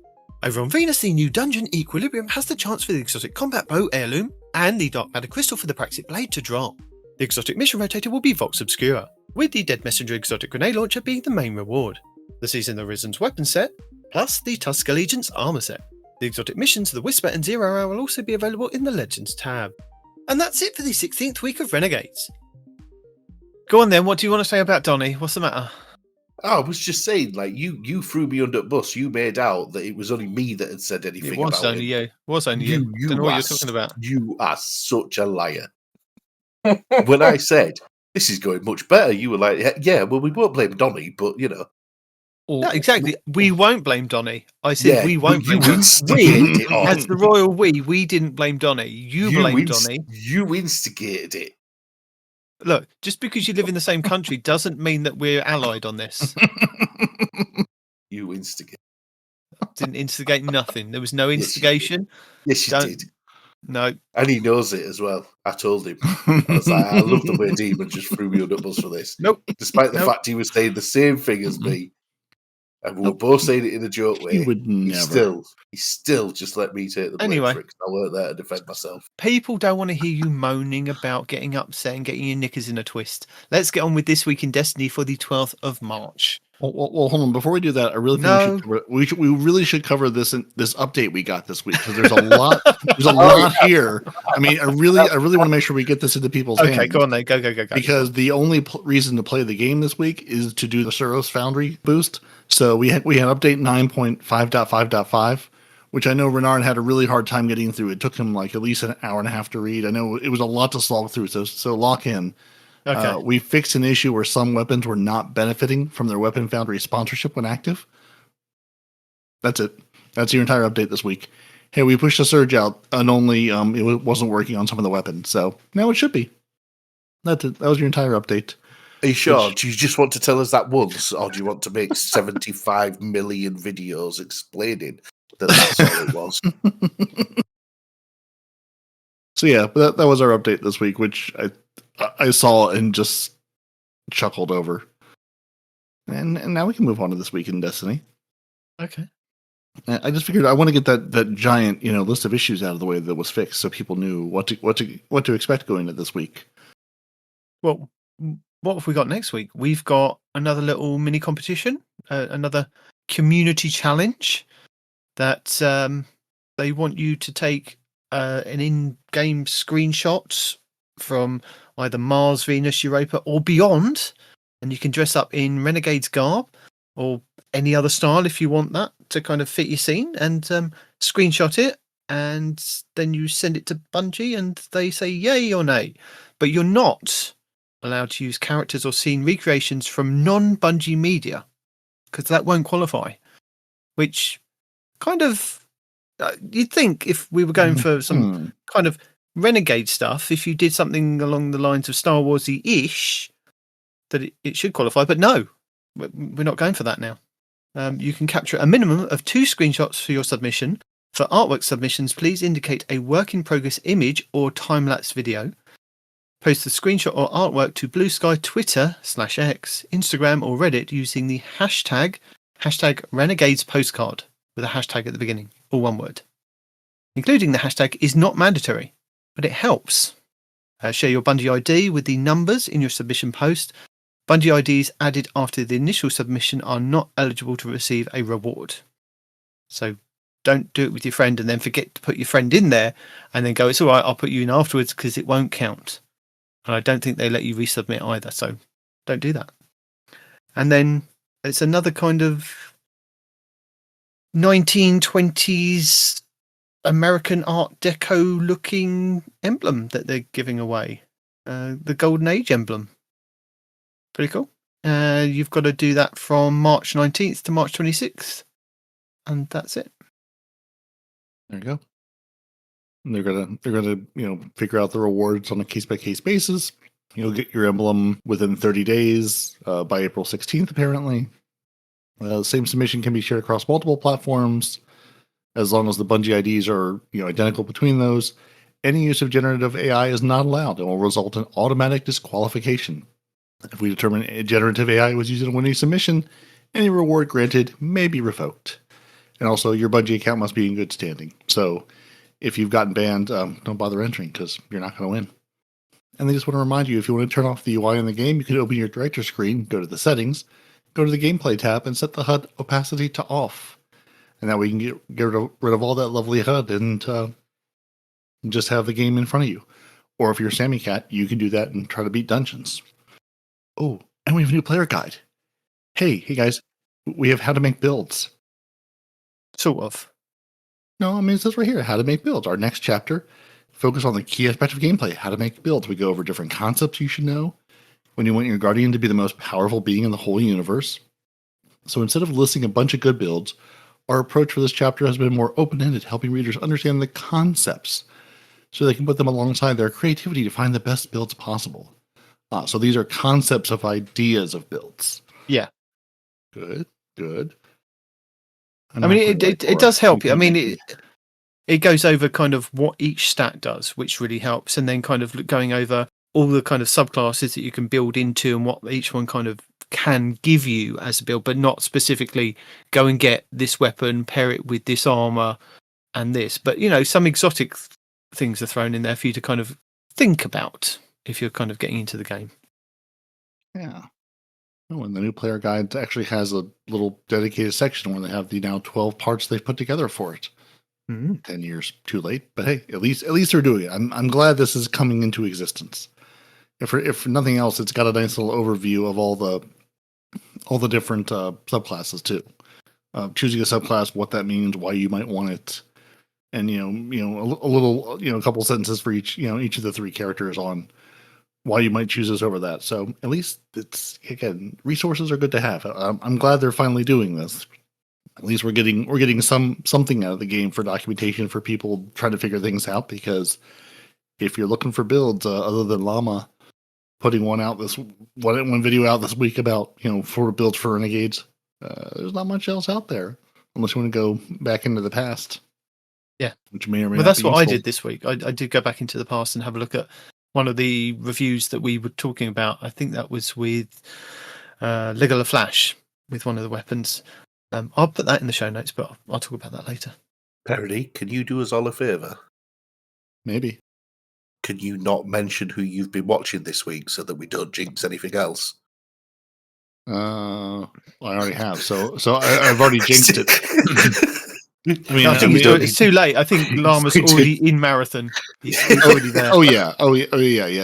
Over on Venus, the new dungeon Equilibrium has the chance for the exotic combat bow Heirloom and the Dark Matter Crystal for the Praxis Blade to drop. The exotic mission rotator will be Vox Obscura, with the Dead Messenger exotic grenade launcher being the main reward. The Season of Arisen's weapon set, plus the Tusk Allegiance armor set. The exotic missions The Whisper and 0 Hour will also be available in the Legends tab. And that's it for the 16th week of Renegades. Go on then, what do you want to say about Donny? What's the matter? I was just saying, like, you threw me under the bus. You made out that it was only me that had said anything about it. It was only you. It was only you. You Don't know what you're talking about. You are such a liar. When I said, this is going much better, you were like, yeah, well, we won't blame Donny, but, you know. No, exactly. We won't blame Donny. I said we won't blame Donny. Instigated it on. As the royal we didn't blame Donny. You blamed Donny. You instigated it. Look, just because you live in the same country doesn't mean that we're allied on this. You instigate. Didn't instigate nothing. There was no instigation. Yes, you did. No. And he knows it as well. I told him. I was like, I love the way Demon just threw me under the bus for this. Nope. Despite the fact he was saying the same thing as me. And we were both saying it in a joke way. He would never. He still just let me take the blame for it, 'cause I weren't there to defend myself. People don't want to hear you moaning about getting upset and getting your knickers in a twist. Let's get on with This Week in Destiny for the 12th of March. Well, hold on. Before we do that, I really think we really should cover this update we got this week, because there's a lot. There's a lot here. I mean, I really want to make sure we get this into people's hands. Okay, go on then. Go. Because the only reason to play the game this week is to do the Suros Foundry boost. So we had update 9.5.5.5, which I know Renard had a really hard time getting through. It took him like at least an hour and a half to read. I know it was a lot to slog through. So lock in. Okay. We fixed an issue where some weapons were not benefiting from their Weapon Foundry sponsorship when active. That's it. That's your entire update this week. Hey, we pushed a surge out, and only it wasn't working on some of the weapons. So now it should be. That's it. That was your entire update. Are you sure? Do you just want to tell us that once, or do you want to make 75 million videos explaining that that's all it was? So yeah, that was our update this week, which I saw and just chuckled over. And now we can move on to This Week in Destiny. Okay. I just figured I want to get that giant list of issues out of the way that was fixed, so people knew what to expect going into this week. Well, what have we got next week? We've got another little mini competition, another community challenge that they want you to take an in-game screenshot from either Mars, Venus, Europa, or beyond, and you can dress up in Renegades garb or any other style if you want that to kind of fit your scene, and screenshot it, and then you send it to Bungie, and they say yay or nay. But you're not allowed to use characters or scene recreations from non-Bungie media, because that won't qualify. Which kind of you'd think if we were going for some kind of Renegade stuff, if you did something along the lines of Star Warsy-ish, that it should qualify. But no, we're not going for that now. You can capture a minimum of 2 screenshots for your submission. For artwork submissions, please indicate a work-in-progress image or time-lapse video. Post the screenshot or artwork to Blue Sky, Twitter /X, Instagram, or Reddit using the hashtag Renegades postcard with a hashtag at the beginning, all one word. Including the hashtag is not mandatory, but it helps. Share your Bungie ID with the numbers in your submission post. Bungie IDs added after the initial submission are not eligible to receive a reward. So don't do it with your friend and then forget to put your friend in there and then go, it's all right, I'll put you in afterwards, because it won't count. And I don't think they let you resubmit either, so don't do that. And then it's another kind of 1920s American Art Deco looking emblem that they're giving away. The Golden Age emblem. Pretty cool. You've got to do that from March 19th to March 26th. And that's it. There you go. And they're gonna figure out the rewards on a case by case basis. You'll get your emblem within 30 days by April 16th, apparently. The same submission can be shared across multiple platforms as long as the Bungie IDs are identical between those. Any use of generative AI is not allowed and will result in automatic disqualification. If we determine a generative AI was used in a winning submission, any reward granted may be revoked. And also, your Bungie account must be in good standing. So, if you've gotten banned, don't bother entering because you're not going to win. And they just want to remind you, if you want to turn off the UI in the game, you can open your director screen, go to the settings, go to the gameplay tab, and set the HUD opacity to off. And that way you can get rid of all that lovely HUD and just have the game in front of you. Or if you're Sammy Cat, you can do that and try to beat dungeons. Oh, and we have a new player guide. Hey guys, we have how to make builds. Sort of. No, I mean, it says right here, how to make builds. Our next chapter, focus on the key aspect of gameplay, how to make builds. We go over different concepts you should know when you want your Guardian to be the most powerful being in the whole universe. So instead of listing a bunch of good builds, our approach for this chapter has been more open-ended, helping readers understand the concepts so they can put them alongside their creativity to find the best builds possible. So these are concepts of ideas of builds. Yeah. Good. I mean, it does help you. I mean, it goes over kind of what each stat does, which really helps. And then kind of going over all the kind of subclasses that you can build into and what each one kind of can give you as a build, but not specifically go and get this weapon, pair it with this armor and this. But, some exotic things are thrown in there for you to kind of think about if you're kind of getting into the game. Yeah. Oh, and the new player guide actually has a little dedicated section where they have the now 12 parts they've put together for it. 10 years too late, but hey, at least they're doing it. I'm glad this is coming into existence. If nothing else, it's got a nice little overview of all the different subclasses too. Choosing a subclass, what that means, why you might want it, and a couple sentences for each of the 3 characters on why you might choose this over that. So at least it's, again, resources are good to have. I'm glad they're finally doing this. At least we're getting something out of the game for documentation for people trying to figure things out. Because if you're looking for builds other than Llama putting one video out this week about for builds for Renegades, there's not much else out there unless you want to go back into the past. Yeah, which may or may well, not that's be what I useful. did this week. I did go back into the past and have a look at one of the reviews that we were talking about. I think that was with Legola Flash with one of the weapons. I'll put that in the show notes, but I'll talk about that later. Peroty, can you do us all a favour? Maybe. can you not mention who you've been watching this week so that we don't jinx anything else? I already have. So I've already jinxed it. I mean, No, I think it's too late. I think Llama's already in marathon. He's already there. Oh yeah.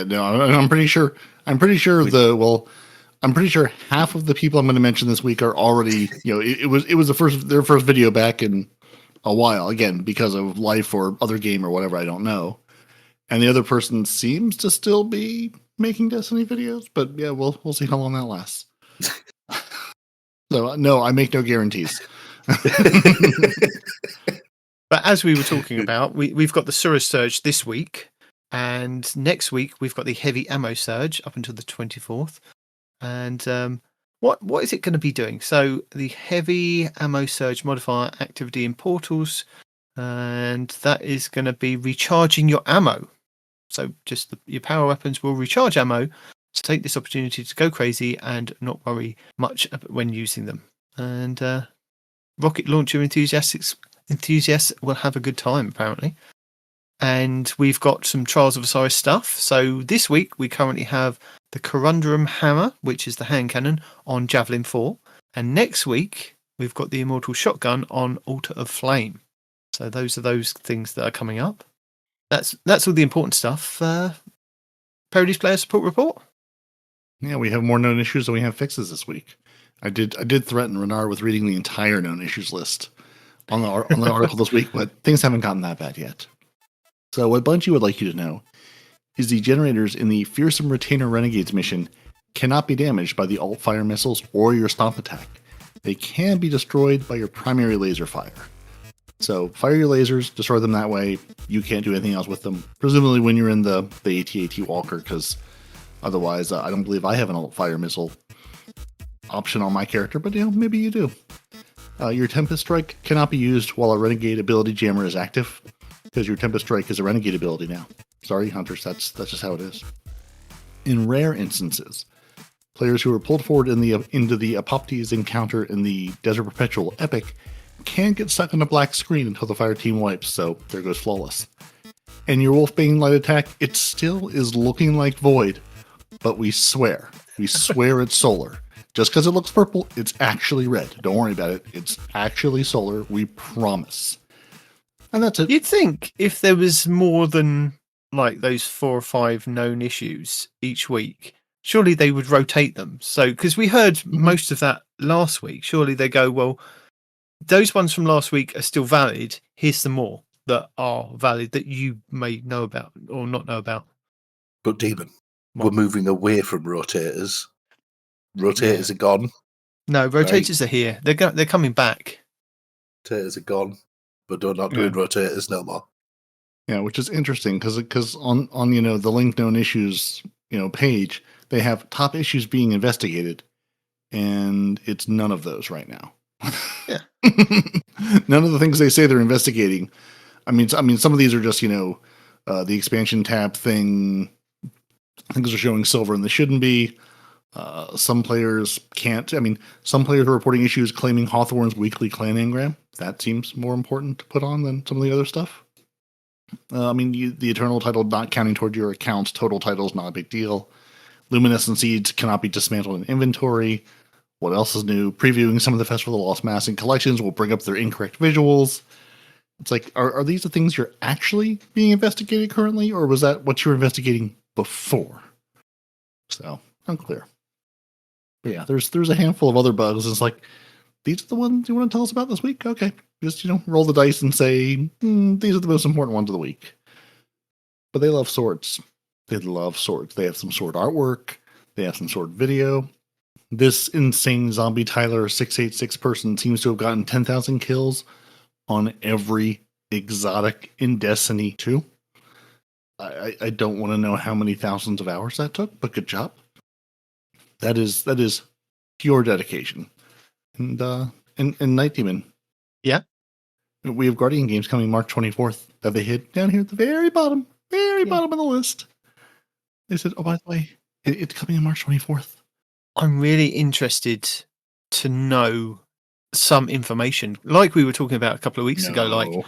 No, I'm pretty sure. I'm pretty sure half of the people I'm going to mention this week are already. It was their first video back in a while. Again, because of life or other game or whatever, I don't know. And the other person seems to still be making Destiny videos, but yeah, we'll see how long that lasts. So no, I make no guarantees. But as we were talking about, we've got the Surge Surge this week, and next week we've got the Heavy Ammo Surge up until the 24th. And what is it going to be doing? So the Heavy Ammo Surge modifier activity in portals, and that is going to be recharging your ammo. So just your power weapons will recharge ammo. So take this opportunity to go crazy and not worry much when using them. And rocket launcher enthusiasts will have a good time, apparently. And we've got some Trials of Osiris stuff. So this week we currently have the Corundum Hammer, which is the hand cannon, on Javelin 4. And next week we've got the Immortal Shotgun on Altar of Flame. So those are those things that are coming up. That's all the important stuff. Parody's Player Support Report. Yeah, we have more known issues than we have fixes this week. I did threaten Renard with reading the entire known issues list on the article this week, but things haven't gotten that bad yet. So what Bungie would like you to know is the generators in the Fearsome Retainer Renegades mission cannot be damaged by the alt-fire missiles or your stomp attack. They can be destroyed by your primary laser fire. So fire your lasers, destroy them that way. You can't do anything else with them. Presumably when you're in the AT-AT Walker, because otherwise I don't believe I have an alt-fire missile option on my character, but maybe you do. Your Tempest Strike cannot be used while a Renegade ability jammer is active, because your Tempest Strike is a Renegade ability now. Sorry, Hunters, that's just how it is. In rare instances, players who are pulled forward into the Apoptes encounter in the Desert Perpetual Epic can get stuck on a black screen until the fire team wipes, so there goes Flawless. And your Wolfbane light attack, it still is looking like Void, but we swear it's solar. Just because it looks purple, it's actually red. Don't worry about it. It's actually solar. We promise. And that's it. You'd think if there was more than like those 4 or 5 known issues each week, surely they would rotate them. So, because we heard most of that last week, surely they go, well, those ones from last week are still valid. Here's some more that are valid that you may know about or not know about. But Demon, we're moving away from rotators. Rotators are gone. No, rotators are here. They're coming back. Rotators are gone, but they're not doing rotators no more. Yeah, which is interesting because on the linked known issues page, they have top issues being investigated, and it's none of those right now. Yeah, none of the things they say they're investigating. I mean, some of these are just the expansion tab thing. Things are showing silver and they shouldn't be. Some players can't. Some players are reporting issues claiming Hawthorne's weekly clan engram. That seems more important to put on than some of the other stuff. The eternal title not counting toward your account's total title is not a big deal. Luminescent seeds cannot be dismantled in inventory. What else is new? Previewing some of the Festival of the Lost Massing collections will bring up their incorrect visuals. It's like, are these the things you're actually being investigated currently, or was that what you were investigating before? So, unclear. But yeah, there's a handful of other bugs. It's like, these are the ones you want to tell us about this week? Okay. Just, roll the dice and say, these are the most important ones of the week. But they love swords. They love swords. They have some sword artwork. They have some sword video. This insane zombie Tyler 686 person seems to have gotten 10,000 kills on every exotic in Destiny 2. I don't want to know how many thousands of hours that took, but good job. That is pure dedication. And Nitedemon. Yeah. We have Guardian games coming March 24th that they hit down here at the very bottom of the list. They said, oh, by the way, it's coming on March 24th. I'm really interested to know some information. Like we were talking about a couple of weeks ago,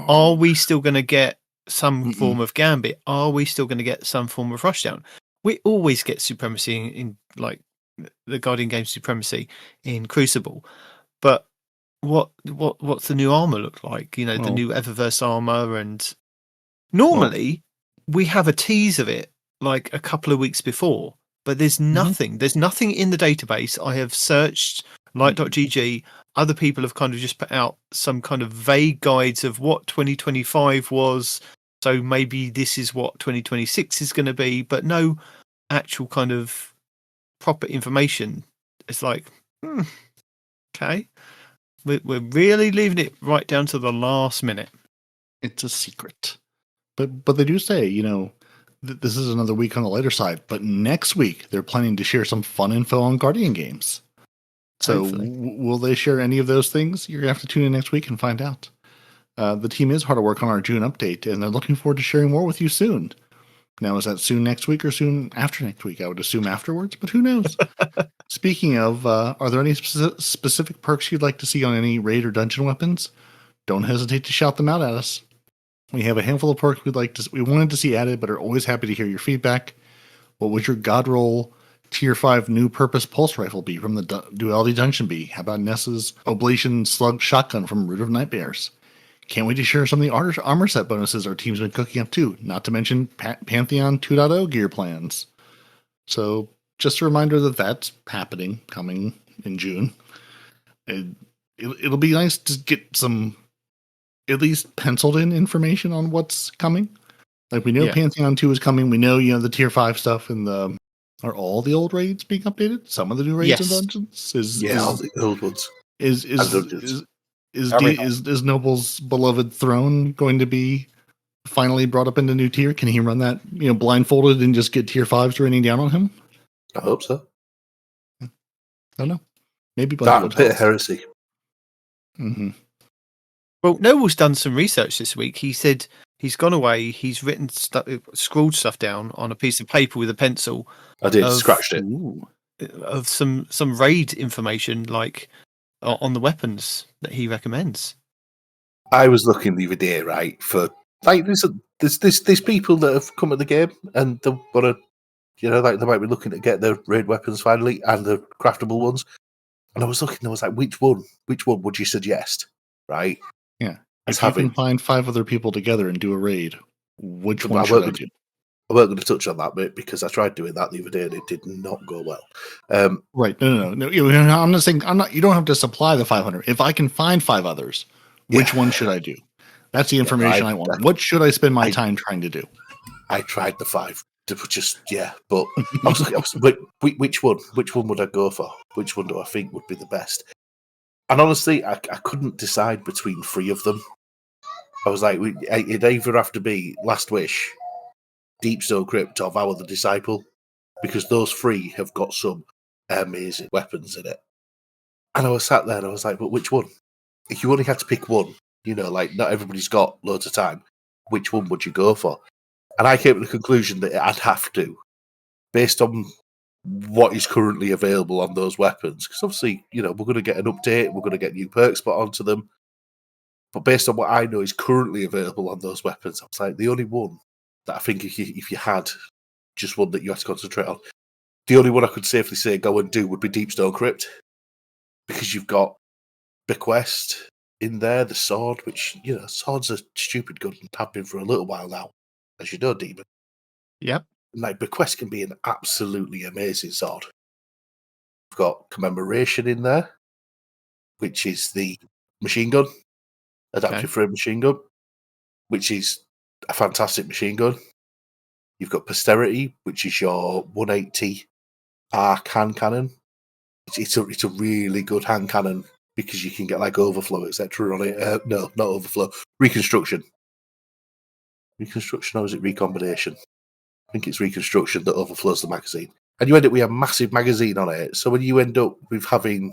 are we still going to get some form of Gambit, are we still going to get some form of Rushdown? We always get supremacy in like the Guardian game supremacy in Crucible, but what's the new armor look like? You know, the new Eververse armor, and normally we have a tease of it like a couple of weeks before, but there's nothing. There's nothing in the database. I have searched light.gg. Other people have kind of just put out some kind of vague guides of what 2025 was. So maybe this is what 2026 is going to be, but no actual kind of proper information. It's like, okay, we're really leaving it right down to the last minute. It's a secret. But they do say, you know, this is another week on the lighter side, but next week they're planning to share some fun info on Guardian games. So will they share any of those things? You're going to have to tune in next week and find out. The team is hard at work on our June update, and they're looking forward to sharing more with you soon. Now, is that soon next week or soon after next week? I would assume afterwards, but who knows? Speaking of, are there any specific perks you'd like to see on any raid or dungeon weapons? Don't hesitate to shout them out at us. We have a handful of perks we wanted to see added, but are always happy to hear your feedback. What would your God roll Tier 5 new purpose pulse rifle be from the Duality Dungeon be? How about Nessa's Oblation Slug Shotgun from Root of Nightmares? Can't wait to share some of the armor set bonuses our team's been cooking up too, not to mention Pantheon 2.0 gear plans. So just a reminder that that's happening, coming in June. It'll be nice to get some at least penciled in information on what's coming. Like we know Pantheon 2 is coming. We know, you know, the Tier 5 stuff and are all the old raids being updated? Some of the new raids and dungeons? All the old ones. Is Noble's beloved throne going to be finally brought up into new tier? Can he run that, you know, blindfolded and just get Tier 5s raining down on him? I hope so. I don't know. Maybe that bit of heresy. Mm-hmm. Well, Noble's done some research this week. He said he's gone away. He's written scrawled stuff down on a piece of paper with a pencil. I did, scratched it. Of some raid information, like on the weapons that he recommends. I was looking the other day, right, for like there's people that have come at the game and they want to, you know, like they might be looking to get their raid weapons finally and the craftable ones. And I was looking, I was like, which one would you suggest, right? Yeah. If you can find 5 other people together and do a raid, which one should I do? I weren't going to touch on that bit because I tried doing that the other day and it did not go well. Right. No. I'm not saying you don't have to supply the 500. If I can find 5 others, which one should I do? That's the information I want. What should I spend my time trying to do? I tried the 5 to just, but I was like, which one? Which one would I go for? Which one do I think would be the best? And honestly, I couldn't decide between 3 of them. I was like, it'd either have to be Last Wish, Deep Stone Crypt, or Vow of the Disciple, because those 3 have got some amazing weapons in it. And I was sat there and I was like, but which one? If you only had to pick one, you know, like not everybody's got loads of time, which one would you go for? And I came to the conclusion that I'd have to, based on what is currently available on those weapons, because obviously, you know, we're going to get an update, we're going to get new perks put onto them. But based on what I know is currently available on those weapons, I was like, the only one that I think if you had just one that you had to concentrate on, the only one I could safely say go and do would be Deep Stone Crypt, because you've got Bequest in there, the sword, which, you know, swords are stupid good and have been for a little while now, as you know, Demon. Yep. Like, Bequest can be an absolutely amazing sword. We've got Commemoration in there, which is the machine gun, adaptive frame machine gun, which is a fantastic machine gun. You've got Posterity, which is your 180 arc hand cannon. It's a really good hand cannon because you can get like overflow, etc. on it. No, not overflow. Reconstruction. Reconstruction, or is it recombination? I think it's reconstruction that overflows the magazine. And you end up with a massive magazine on it. So when you end up with having,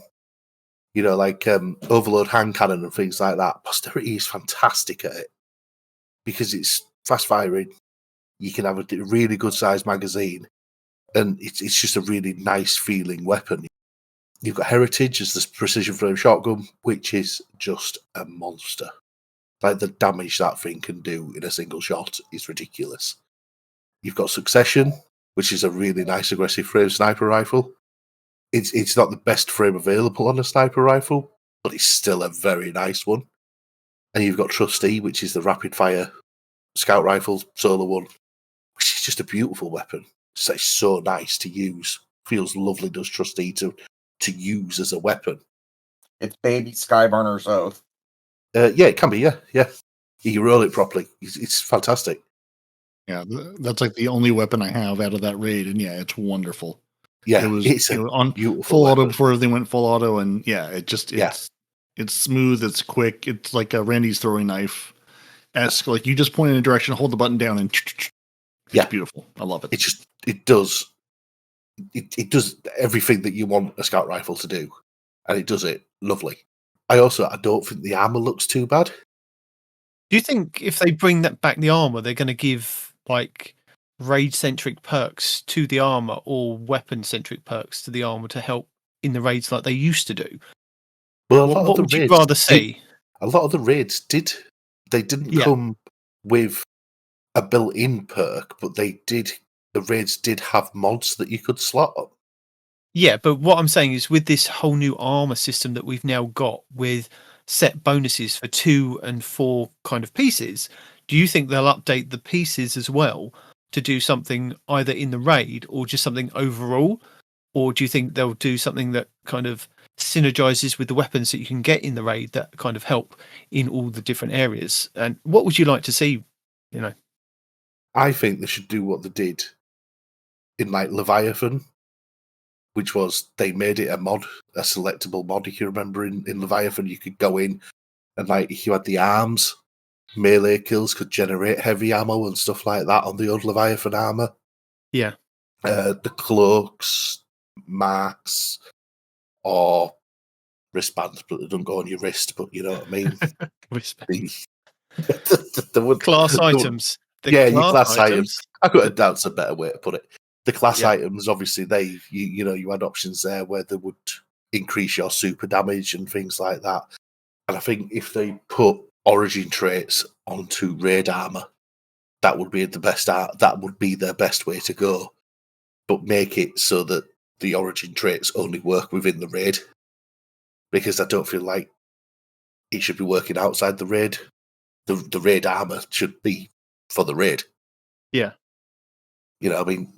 you know, like overload hand cannon and things like that, Posterity is fantastic at it because it's fast firing. You can have a really good sized magazine, and it's just a really nice feeling weapon. You've got Heritage as the precision frame shotgun, which is just a monster. Like the damage that thing can do in a single shot is ridiculous. You've got Succession, which is a really nice aggressive frame sniper rifle. It's not the best frame available on a sniper rifle, but it's still a very nice one. And you've got Trustee, which is the rapid fire scout rifle solo one, which is just a beautiful weapon. It's so nice to use. Feels lovely, does Trustee to use as a weapon. It's baby Skyburner's Oath. Yeah, it can be. Yeah. You can roll it properly. It's fantastic. Yeah, that's like the only weapon I have out of that raid, and yeah, it's wonderful. Yeah, it was on beautiful full weapon. auto before everything went full auto, and yeah, it's smooth, it's quick, it's like a Randy's throwing knife esque. Like you just point in a direction, hold the button down, and it's beautiful. I love it. It does everything that you want a scout rifle to do, and it does it lovely. I don't think the armor looks too bad. Do you think if they bring that back, the armor, they're going to give like raid-centric perks to the armor or weapon-centric perks to the armor to help in the raids like they used to do? Well, what would you rather see? A lot of the raids didn't come with a built-in perk, but the raids did have mods that you could slot up. Yeah, but what I'm saying is with this whole new armor system that we've now got with set bonuses for 2 and 4 kind of pieces, do you think they'll update the pieces as well to do something either in the raid or just something overall? Or do you think they'll do something that kind of synergizes with the weapons that you can get in the raid that kind of help in all the different areas? And what would you like to see, I think they should do what they did in like Leviathan, which was they made it a selectable mod. If you remember in Leviathan, you could go in and like if you had the arms, melee kills could generate heavy ammo and stuff like that on the old Leviathan armor. Yeah. The cloaks, marks, or wristbands, but they don't go on your wrist, but you know what I mean? Class items. Your class items. That's a better way to put it. The class items, obviously, you had options there where they would increase your super damage and things like that. And I think if they put origin traits onto raid armor, that would be the best. That would be their best way to go. But make it so that the origin traits only work within the raid, because I don't feel like it should be working outside the raid. The raid armor should be for the raid. Yeah. I mean,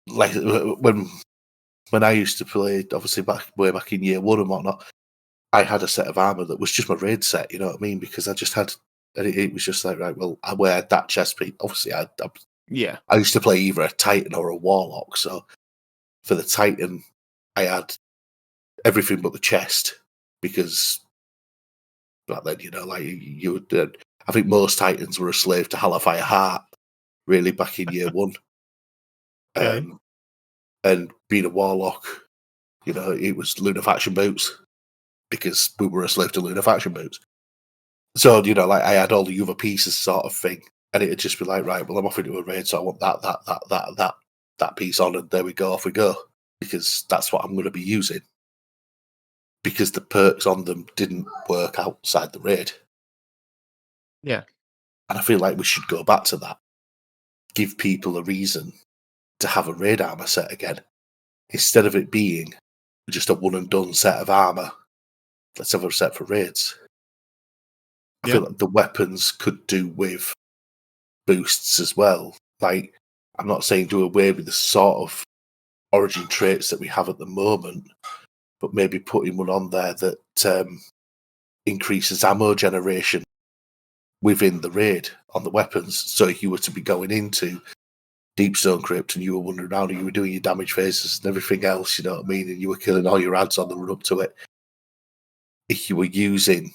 like when I used to play, obviously way back in year 1 and whatnot, I had a set of armor that was just my raid set. You know what I mean? Because I just had, and it was just like, right, well, I wear that chest piece. Obviously, I used to play either a Titan or a Warlock. So for the Titan, I had everything but the chest, because back then, you would. I think most Titans were a slave to Hellfire Heart, really, back in year 1. Okay. And being a Warlock, it was Lunafaction boots, because we were a slave to Lunafaction boots. So, I had all the other pieces sort of thing, and it'd just be like, right, well, I'm off into a raid, so I want that piece on, and there we go, off we go, because that's what I'm going to be using. Because the perks on them didn't work outside the raid. Yeah. And I feel like we should go back to that. Give people a reason to have a raid armor set again. Instead of it being just a one and done set of armor, let's have a set for raids. I feel like the weapons could do with boosts as well. Like, I'm not saying do away with the sort of origin traits that we have at the moment, but maybe putting one on there that increases ammo generation within the raid on the weapons. So if you were to be going into Deep Stone Crypt and you were wandering around and you were doing your damage phases and everything else, you know what I mean, and you were killing all your ads on the run up to it, if you were using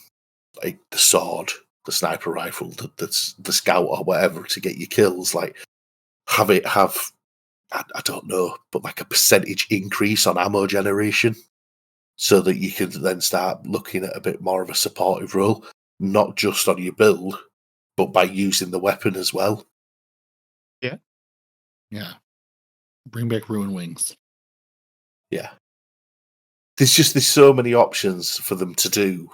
like the sword, the sniper rifle, the scout or whatever to get your kills, like have I don't know, but like a percentage increase on ammo generation, so that you can then start looking at a bit more of a supportive role, not just on your build, but by using the weapon as well. Yeah. Yeah. Bring back Ruin Wings. Yeah. There's so many options for them to do.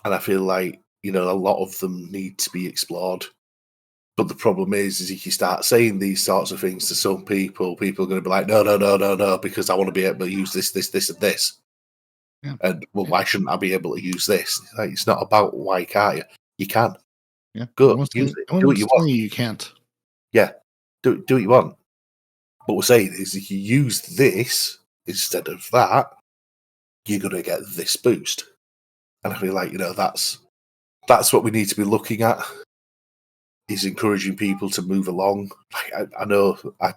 And I feel like a lot of them need to be explored. But the problem is if you start saying these sorts of things to some people, people are going to be like, no, because I want to be able to use this, and this. Yeah. And, well, why shouldn't I be able to use this? Like, it's not about why can't you. You can. Yeah. Go, use it. Do what you want. You can't. Yeah. Do what you want. What we're saying is if you use this instead of that, you're going to get this boost. And I feel like, that's what we need to be looking at, is encouraging people to move along. Like, I know I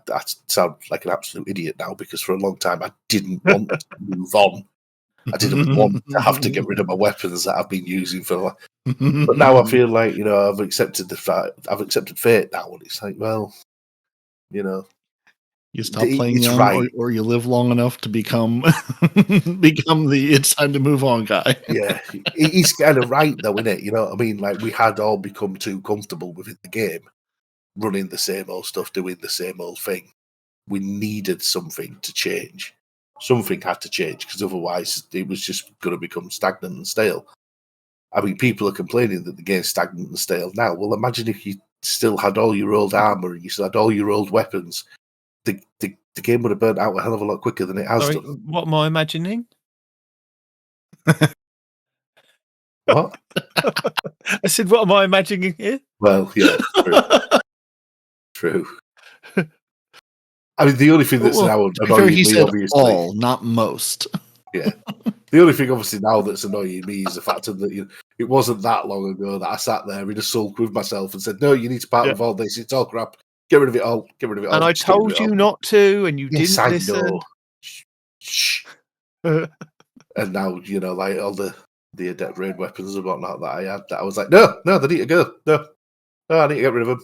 sound like an absolute idiot now, because for a long time I didn't want to move on. I didn't want to have to get rid of my weapons that I've been using for. But now I feel like, I've accepted the fact, I've accepted fate now, and it's like, well, you stop playing it's young, right. or you live long enough to become the it's time to move on guy. Yeah, he's kind of right though, isn't it? You know what I mean? Like, we had all become too comfortable within the game, running the same old stuff, doing the same old thing. We needed something to change. Something had to change, because otherwise it was just going to become stagnant and stale. I mean, people are complaining that the game's stagnant and stale now. Well, imagine if you still had all your old armor and you still had all your old weapons. The game would have burnt out a hell of a lot quicker than it has Sorry, done. what am I imagining? What? I said, what am I imagining here? Well, yeah, true. I mean, the only thing that's now annoying he me, said obviously, all, not most. Yeah. The only thing, obviously, now that's annoying me is the fact that it wasn't that long ago that I sat there in a sulk with myself and said, no, you need to part with all this. It's all crap. Get rid of it all. Get rid of it all. And I told you not to, and you yes, didn't I listen. know. Shh. And now, like all the adept raid weapons and whatnot that I had, that I was like, no, they need to go. No, I need to get rid of them.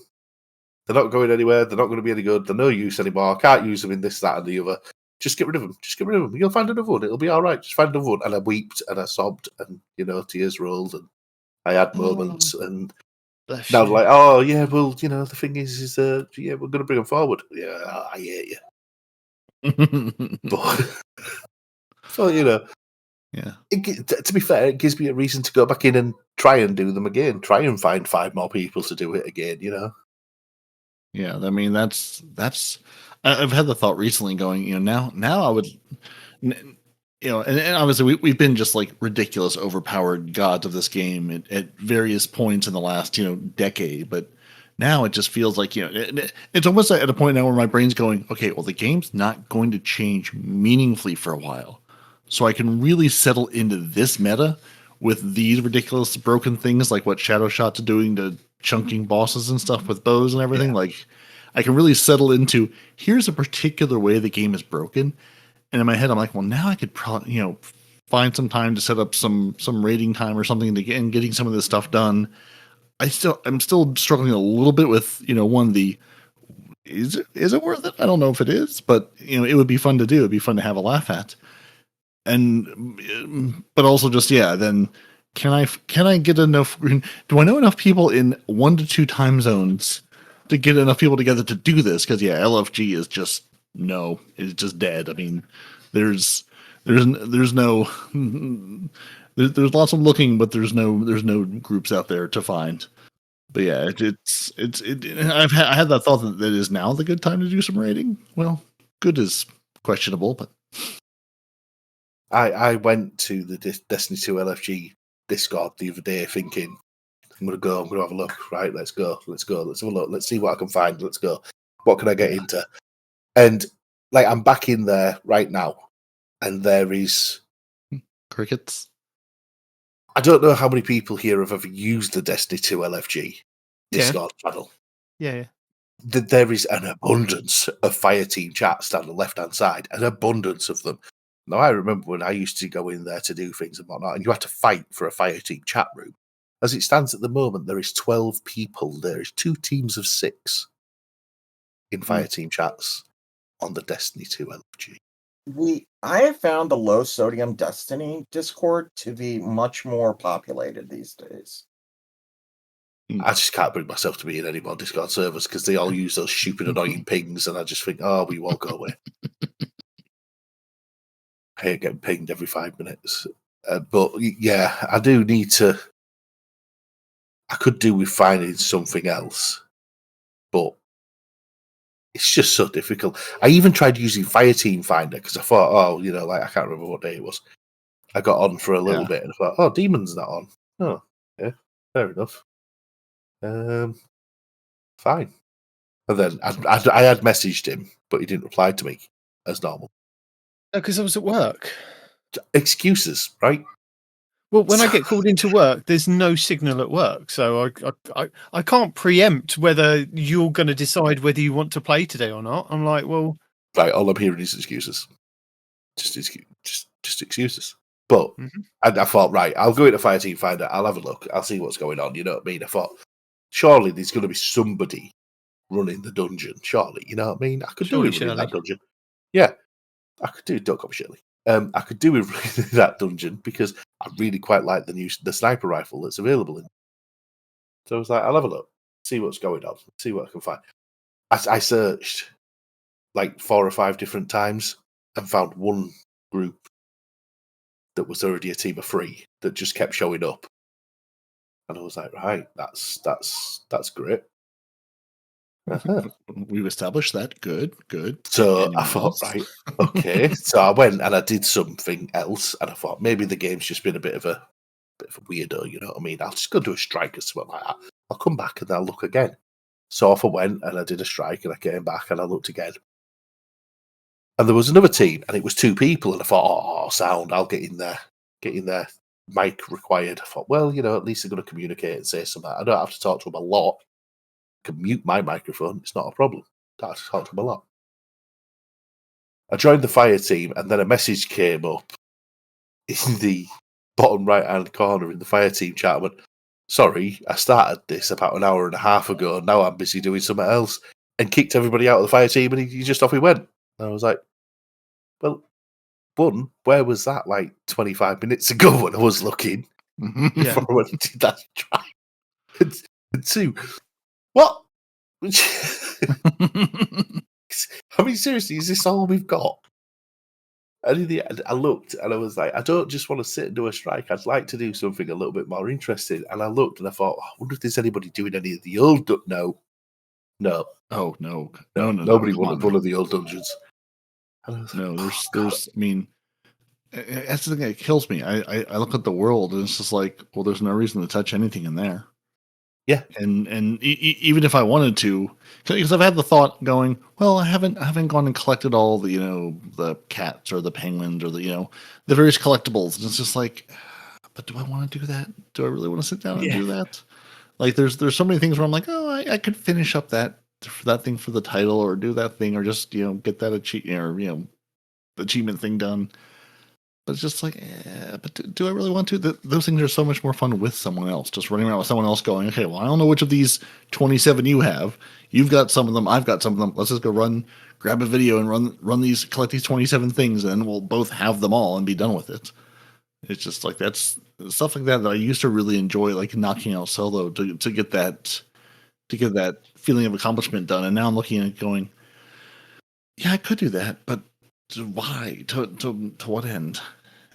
They're not going anywhere. They're not going to be any good. They're no use anymore. I can't use them in this, that, and the other. Just get rid of them. Just get rid of them. You'll find another one. It'll be all right. Just find another one. And I wept and I sobbed and, tears rolled and I had moments. And now I'm like, oh, yeah, well, the thing is yeah, we're going to bring them forward. Yeah, I hate you. So, yeah. To be fair, it gives me a reason to go back in and try and do them again. Try and find 5 more people to do it again, Yeah, I mean that's I've had the thought recently going, now I would, and obviously we've been just like ridiculous, overpowered gods of this game at various points in the last decade, but now it just feels like it's almost at a point now where my brain's going, okay, well the game's not going to change meaningfully for a while, so I can really settle into this meta with these ridiculous broken things like what Shadow Shot's doing to chunking bosses and stuff with bows and everything. Yeah. Like, I can really settle into, here's a particular way the game is broken. And in my head, I'm like, well, now I could probably, find some time to set up some raiding time or something to get, and getting some of this stuff done. I'm still struggling a little bit with, is it worth it? I don't know if it is, but it would be fun to do. It'd be fun to have a laugh at. But also just, then can I get enough? Do I know enough people in 1 to 2 time zones to get enough people together to do this? Because LFG is just it's just dead. I mean, there's no there's lots of looking, but there's no groups out there to find. But yeah, I had that thought that it is now the good time to do some raiding. Well, good is questionable, but. I went to the Destiny 2 LFG Discord the other day thinking, I'm going to have a look. Right, let's go. Let's have a look. Let's see what I can find. Let's go. What can I get into? And I'm back in there right now, and there is crickets. I don't know how many people here have ever used the Destiny 2 LFG Discord channel. Yeah. There is an abundance of Fireteam chats down the left-hand side, an abundance of them. Now, I remember when I used to go in there to do things and whatnot, and you had to fight for a Fireteam chat room. As it stands at the moment, there is 12 people. There is 2 teams of 6 in Fireteam chats on the Destiny 2 LFG. I have found the low sodium Destiny Discord to be much more populated these days. I just can't bring myself to be in any more Discord servers because they all use those stupid annoying pings, and I just think, we won't go away. I hate getting pinged every 5 minutes. But yeah, I do need to I could do with finding something else, but it's just so difficult. I even tried using Fireteam Finder because I thought, oh, like I can't remember what day it was. I got on for a little bit and I thought, oh, Demon's not on. Oh, yeah, fair enough. Fine. And then I had messaged him, but he didn't reply to me as normal. Because I was at work. Excuses, right? Well, when I get called into work, there's no signal at work, so I can't preempt whether you're going to decide whether you want to play today or not. I'm like, well, right. All I'm hearing is excuses, just excuses. But I thought, right, I'll go into Fireteam Finder. I'll have a look. I'll see what's going on. You know what I mean? I thought, surely there's going to be somebody running the dungeon. Surely, you know what I mean? I could do it running that dungeon. Yeah, I could do it. Don't copy Shirley. I could do it running that dungeon because I really quite like the sniper rifle that's available in. So I was like, I'll have a look, see what's going on, see what I can find. I searched like 4 or 5 different times and found one group that was already a team of 3 that just kept showing up. And I was like, right, that's great. We've established that. Good. So Anyone I thought, else? right, okay. So I went and I did something else, and I thought maybe the game's just been a bit of a weirdo. You know what I mean? I'll just go do a strike or something like that. I'll come back and I'll look again. So off I went and I did a strike, and I came back and I looked again, and there was another team, and it was 2 people, and I thought, oh, sound, I'll get in there. Mic required. I thought, well, at least they're going to communicate and say something. I don't have to talk to them a lot. I can mute my microphone. It's not a problem. I don't have to talk to them a lot. I joined the fire team, and then a message came up in the bottom right-hand corner in the fire team chat. I went, sorry, I started this about an hour and a half ago. Now I'm busy doing something else, and kicked everybody out of the fire team, and he just off he went. And I was like, well, one, where was that like 25 minutes ago when I was looking before I went and did that try? And 2, what? I mean, seriously, is this all we've got? And in the end, I looked and I was like, I don't just want to sit and do a strike. I'd like to do something a little bit more interesting. And I looked and I thought, I wonder if there's anybody doing any of the old... No. Oh, no. Nobody wanted one of the old dungeons. No, there's, I mean, that's the thing that kills me. I look at the world and it's just like, well, there's no reason to touch anything in there. Yeah, and even if I wanted to, because I've had the thought going, well, I haven't gone and collected all the the cats or the penguins or the the various collectibles, and it's just like, but do I want to do that? Do I really want to sit down and do that? Like, there's so many things where I'm like, oh, I could finish up that thing for the title, or do that thing, or just get that achievement thing done. But it's just like, but do I really want to? Those things are so much more fun with someone else. Just running around with someone else going, okay, well, I don't know which of these 27 you have. You've got some of them. I've got some of them. Let's just go grab a video and collect these 27 things, and we'll both have them all and be done with it. It's just like, that's stuff like that I used to really enjoy, like knocking out solo to get that feeling of accomplishment done. And now I'm looking at it going, yeah, I could do that, but why? To what end?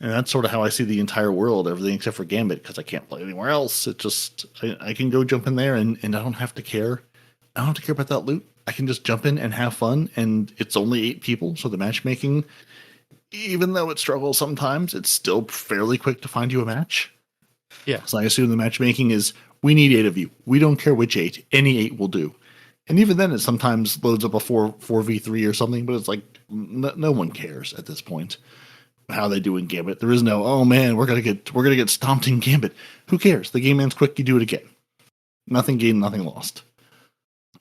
And that's sort of how I see the entire world, everything except for Gambit, because I can't play anywhere else. It just, I can go jump in there and I don't have to care. I don't have to care about that loot. I can just jump in and have fun, and it's only 8 people, so the matchmaking, even though it struggles sometimes, it's still fairly quick to find you a match. Yeah. So I assume the matchmaking is, we need 8 of you. We don't care which 8. Any 8 will do. And even then, it sometimes loads up a 4v3 or something, but it's like, no one cares at this point how they do in Gambit. There is no, oh man, we're gonna get stomped in Gambit. Who cares? The game ends quick, you do it again. Nothing gained, nothing lost.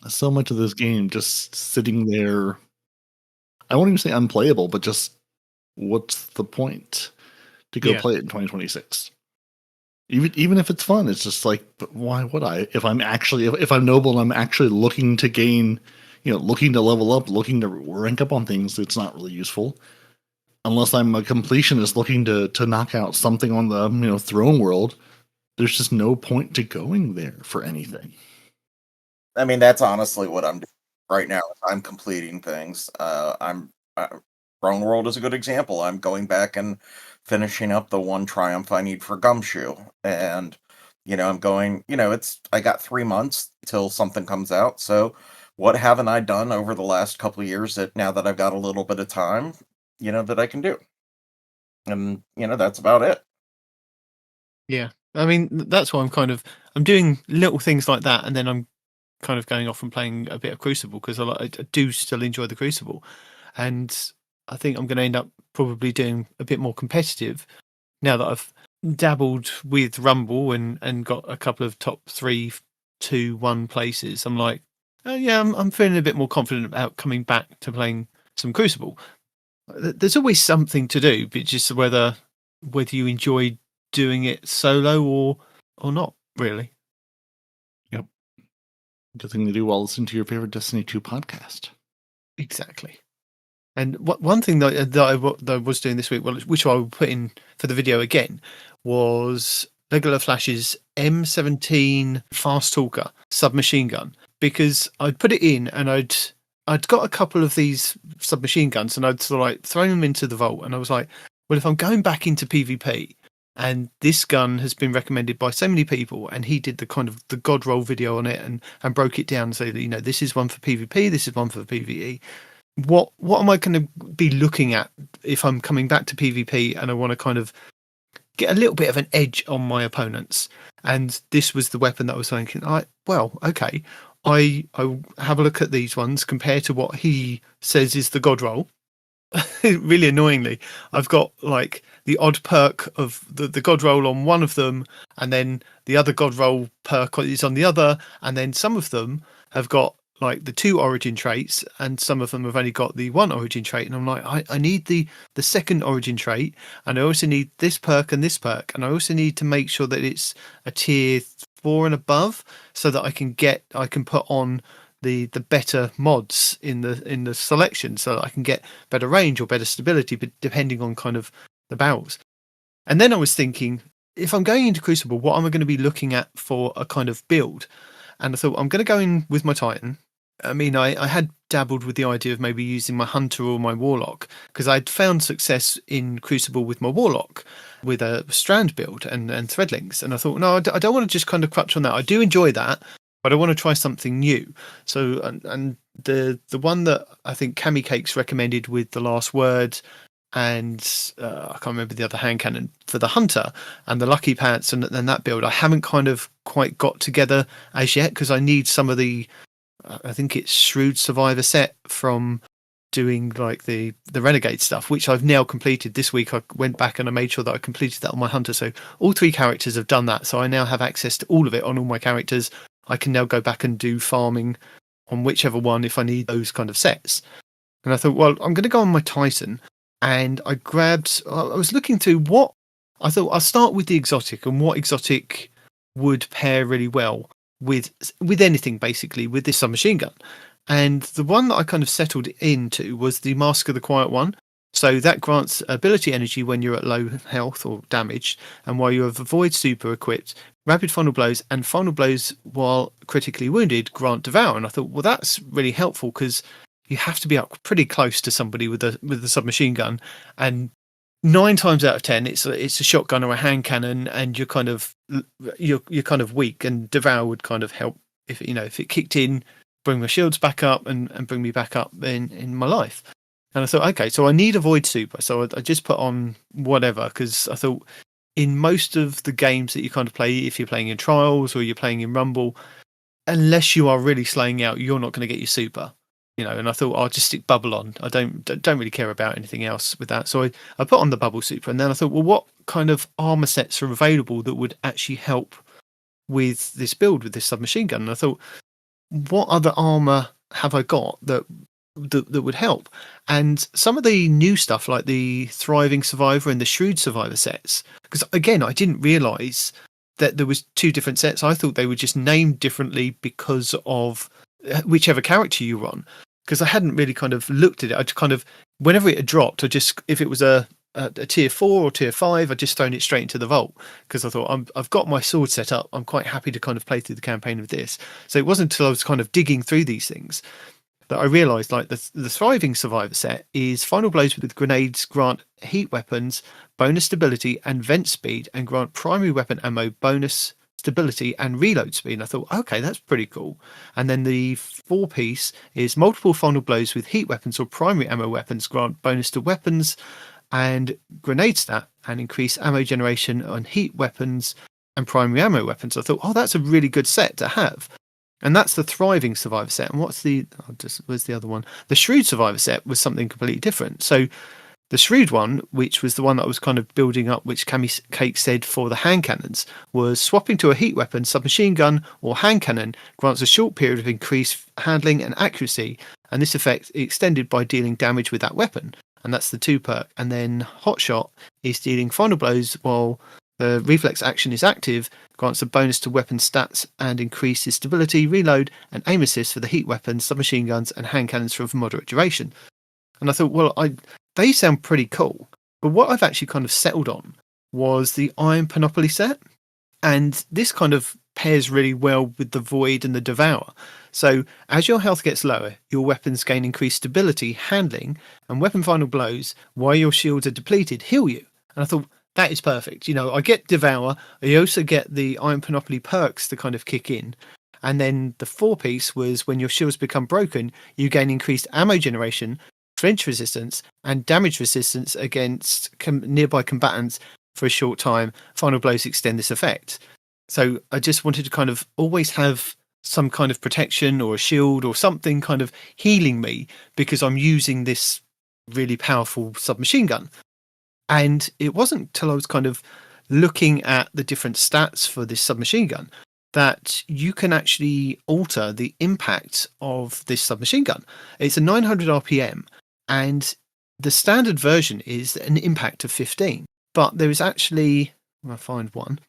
So much of this game just sitting there, I won't even say unplayable, but just, what's the point to go play it in 2026? Even if it's fun, it's just like, but why would I? If I'm Noble and I'm actually looking to gain, looking to level up, looking to rank up on things, it's not really useful. Unless I'm a completionist looking to knock out something on the throne world, there's just no point to going there for anything. I mean, that's honestly what I'm doing right now. I'm completing things. Throne World is a good example. I'm going back and finishing up the one triumph I need for Gumshoe, and I'm going, I got 3 months till something comes out. So what haven't I done over the last couple of years that now that I've got a little bit of time, that I can do? And, that's about it. Yeah. I mean, that's why I'm doing little things like that. And then I'm kind of going off and playing a bit of Crucible because I do still enjoy the Crucible. And I think I'm going to end up probably doing a bit more competitive now that I've dabbled with Rumble and got a couple of top 3, 2, 1 places. I'm like, oh yeah, I'm feeling a bit more confident about coming back to playing some Crucible. There's always something to do, but just whether you enjoy doing it solo or not, really. Yep. Good thing to do while listening to your favorite Destiny 2 podcast. Exactly. And one thing that I was doing this week, which I will put in for the video again, was Regular Flash's M17 Fast Talker submachine gun, because I'd put it in and I'd got a couple of these submachine guns and I'd sort of like thrown them into the vault, and I was like, well, if I'm going back into PvP and this gun has been recommended by so many people, and he did the kind of the God roll video on it and broke it down and say that, this is one for PvP, this is one for PvE. What am I going to be looking at if I'm coming back to PvP and I want to kind of get a little bit of an edge on my opponents? And this was the weapon that I was thinking, okay, I have a look at these ones compared to what he says is the God roll. Really annoyingly, I've got like the odd perk of the God roll on one of them, and then the other God roll perk is on the other, and then some of them have got like the 2 origin traits, and some of them have only got the 1 origin trait. And I'm like, I need the second origin trait, and I also need this perk and this perk, and I also need to make sure that it's a tier 4 and above, so that I can put on the better mods in the selection, so that I can get better range or better stability, but depending on kind of the battles. And then I was thinking, if I'm going into Crucible, what am I going to be looking at for a kind of build? And I thought, I'm going to go in with my Titan. I mean, I had dabbled with the idea of maybe using my Hunter or my Warlock, because I'd found success in Crucible with my Warlock with a Strand build and Threadlings. And I thought, no, I don't want to just kind of crutch on that. I do enjoy that, but I want to try something new. So, and the one that I think Cammy Cakes recommended with the Last Word, and I can't remember the other hand cannon for the Hunter, and the Lucky Pants and that build, I haven't kind of quite got together as yet, because I need some of the, I think it's Shrewd Survivor set from doing like the Renegade stuff, which I've now completed this week. I went back and I made sure that I completed that on my Hunter. So all 3 characters have done that. So I now have access to all of it on all my characters. I can now go back and do farming on whichever one if I need those kind of sets. And I thought, well, I'm going to go on my Titan. And I was looking through what I thought I'll start with the exotic, and what exotic would pair really well with anything, basically, with this submachine gun. And the one that I kind of settled into was the Mask of the Quiet One. So that grants ability energy when you're at low health or damage, and while you have Void super equipped, rapid final blows and final blows while critically wounded grant Devour. And I thought, well, that's really helpful, because you have to be up pretty close to somebody with the submachine gun, and 9 times out of 10 it's a shotgun or a hand cannon, and you're kind of weak, and Devour would kind of help if it kicked in, bring my shields back up and bring me back up in my life. And I thought, okay, so I need a Void super, so I just put on whatever, because I thought in most of the games that you kind of play, if you're playing in Trials or you're playing in Rumble, unless you are really slaying out, you're not going to get your super. And I thought I'll just stick Bubble on. I don't really care about anything else with that. So I put on the Bubble super, and then I thought, well, what kind of armor sets are available that would actually help with this build with this submachine gun? And I thought, what other armor have I got that would help? And some of the new stuff, like the Thriving Survivor and the Shrewd Survivor sets, because again, I didn't realize that there was 2 different sets. I thought they were just named differently because of whichever character you were on, because I hadn't really kind of looked at it. I just kind of, whenever it had dropped, if it was a tier 4 or tier 5, I'd just thrown it straight into the vault, because I thought, I've got my sword set up, I'm quite happy to kind of play through the campaign with this. So it wasn't until I was kind of digging through these things that I realised, like, the Thriving Survivor set is final blows with grenades grant heat weapons bonus stability and vent speed, and grant primary weapon ammo bonus stability, and reload speed. And I thought, okay, that's pretty cool. And then the 4-piece is multiple final blows with heat weapons or primary ammo weapons grant bonus to weapons and grenade stat and increase ammo generation on heat weapons and primary ammo weapons. I thought, oh, that's a really good set to have. And that's the Thriving Survivor set. And where's the other one? The Shrewd Survivor set was something completely different. So the Shrewd one, which was the one that I was kind of building up, which Cammy Cake said for the hand cannons, was swapping to a heat weapon, submachine gun, or hand cannon grants a short period of increased handling and accuracy, and this effect extended by dealing damage with that weapon. And that's the 2 perk. And then Hot Shot is dealing final blows while the reflex action is active, grants a bonus to weapon stats and increases stability, reload, and aim assist for the heat weapons, submachine guns, and hand cannons for moderate duration. And I thought, well, they sound pretty cool. But what I've actually kind of settled on was the Iron Panoply set. And this kind of pairs really well with the Void and the Devour. So as your health gets lower, your weapons gain increased stability, handling, and weapon final blows while your shields are depleted heal you. And I thought, that is perfect. You know, I get Devour. I also get the Iron Panoply perks to kind of kick in. And then the 4-piece was when your shields become broken, you gain increased ammo generation, flinch resistance, and damage resistance against nearby combatants for a short time. Final blows extend this effect. So I just wanted to kind of always have some kind of protection or a shield or something kind of healing me because I'm using this really powerful submachine gun. And it wasn't till I was kind of looking at the different stats for this submachine gun that you can actually alter the impact of this submachine gun. It's a 900 RPM, and the standard version is an impact of 15. But there is actually, I'll find one.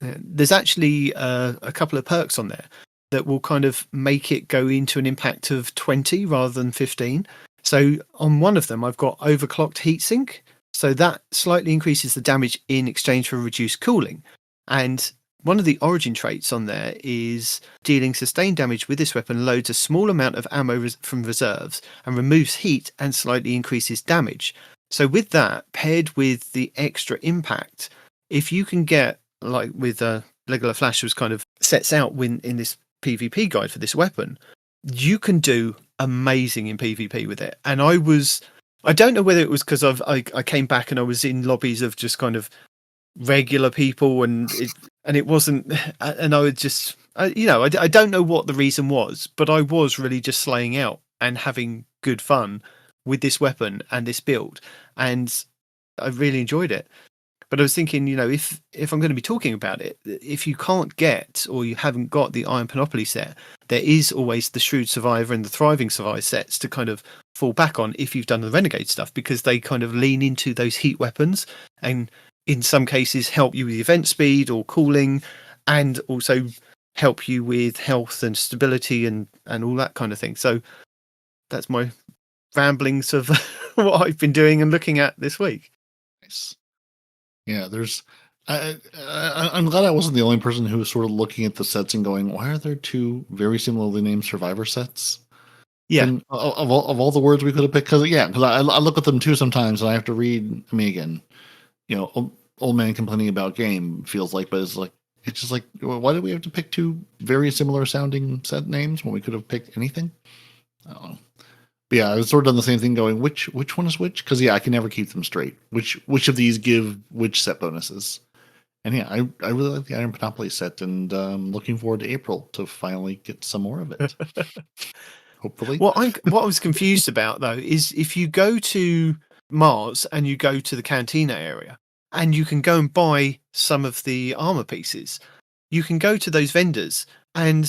There's actually a couple of perks on there that will kind of make it go into an impact of 20 rather than 15. So on one of them, I've got overclocked heatsink. So that slightly increases the damage in exchange for reduced cooling. And one of the origin traits on there is dealing sustained damage with this weapon loads a small amount of ammo from reserves and removes heat and slightly increases damage. So with that, paired with the extra impact, if you can get, like with Legola Flash was kind of sets out in this PvP guide for this weapon, you can do amazing in PvP with it. And I don't know whether it was because I came back and I was in lobbies of just kind of regular people and it wasn't, and I would just, I don't know what the reason was, but I was really just slaying out and having good fun with this weapon and this build. And I really enjoyed it. But I was thinking, if I'm going to be talking about it, if you can't get or you haven't got the Iron Panoply set, there is always the Shrewd Survivor and the Thriving Survivor sets to kind of fall back on if you've done the Renegade stuff, because they kind of lean into those heat weapons and in some cases help you with event speed or cooling, and also help you with health and stability and all that kind of thing. So that's my ramblings of what I've been doing and looking at this week. Nice. Yeah, I'm glad I wasn't the only person who was sort of looking at the sets and going, why are there 2 very similarly named Survivor sets? Yeah. And of all the words we could have picked, because I look at them too sometimes and I have to read, again, old man complaining about game feels like, but it's just like, why did we have to pick 2 very similar sounding set names when we could have picked anything? I don't know. But yeah, I was sort of done the same thing going, which one is which? Because I can never keep them straight. Which of these give which set bonuses? And yeah, I really like the Iron Panoply set, and looking forward to April to finally get some more of it. Hopefully. What I was confused about though is if you go to Mars and you go to the Cantina area and you can go and buy some of the armor pieces, you can go to those vendors. And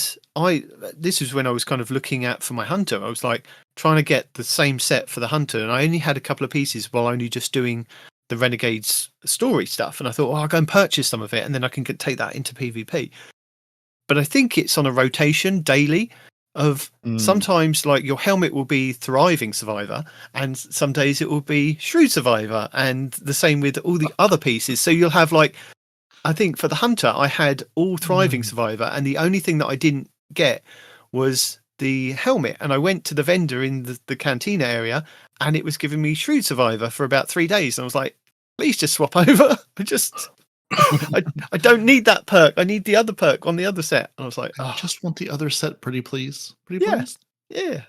this is when I was kind of looking at for my hunter. I was like trying to get the same set for the hunter, and I only had a couple of pieces while only just doing the Renegades story stuff. And I thought, I'll go and purchase some of it, and then I can take that into PvP. But I think it's on a rotation daily of sometimes like your helmet will be Thriving Survivor, and some days it will be Shrewd Survivor, and the same with all the other pieces. So you'll have like, I think for the hunter, I had all Thriving Survivor, and the only thing that I didn't get was the helmet. And I went to the vendor in the Cantina area, and it was giving me Shrewd Survivor for about 3 days. And I was like, please just swap over. I don't need that perk. I need the other perk on the other set. And I was like, I oh, just want the other set, pretty please. Pretty Yeah. please. yeah.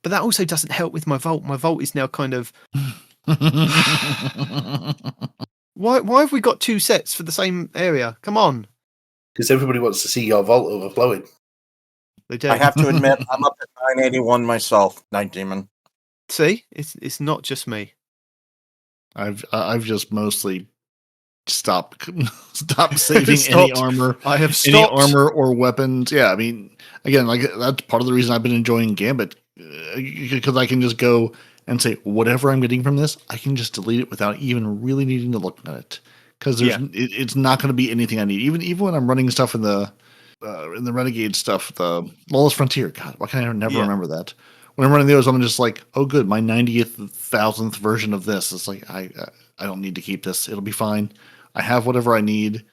But that also doesn't help with my vault. My vault is now kind of why have we got 2 sets for the same area? Come on. Because everybody wants to see your vault overflowing. They do. I have to admit, I'm up at 981 myself, Nitedemon. See, it's not just me. I've just mostly stopped saving Stopped. any armor. I have Any stopped. armor or weapons. Yeah, I mean, again, like that's part of the reason I've been enjoying Gambit, because I can just go and say whatever I'm getting from this, I can just delete it without even really needing to look at it, because it's not going to be anything I need. Even when I'm running stuff in the Renegade stuff, the Lawless Frontier. God, why can I never remember that? When I'm running those, I'm just like, oh, good, my 90,000th version of this. It's like I don't need to keep this. It'll be fine. I have whatever I need.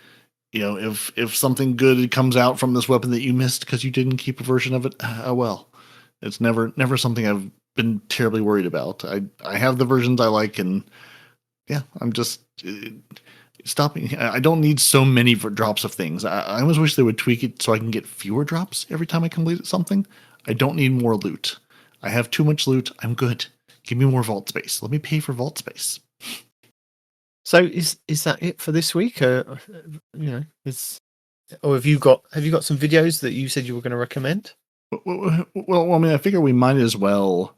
You know, if something good comes out from this weapon that you missed because you didn't keep a version of it, oh well. It's never something I've been terribly worried about. I have the versions I like, and yeah, I'm just stopping. I don't need so many drops of things. I almost wish they would tweak it so I can get fewer drops every time I complete something. I don't need more loot. I have too much loot. I'm good. Give me more vault space. Let me pay for vault space. So is that it for this week? Or have you got some videos that you said you were going to recommend? Well, I mean, I figure we might as well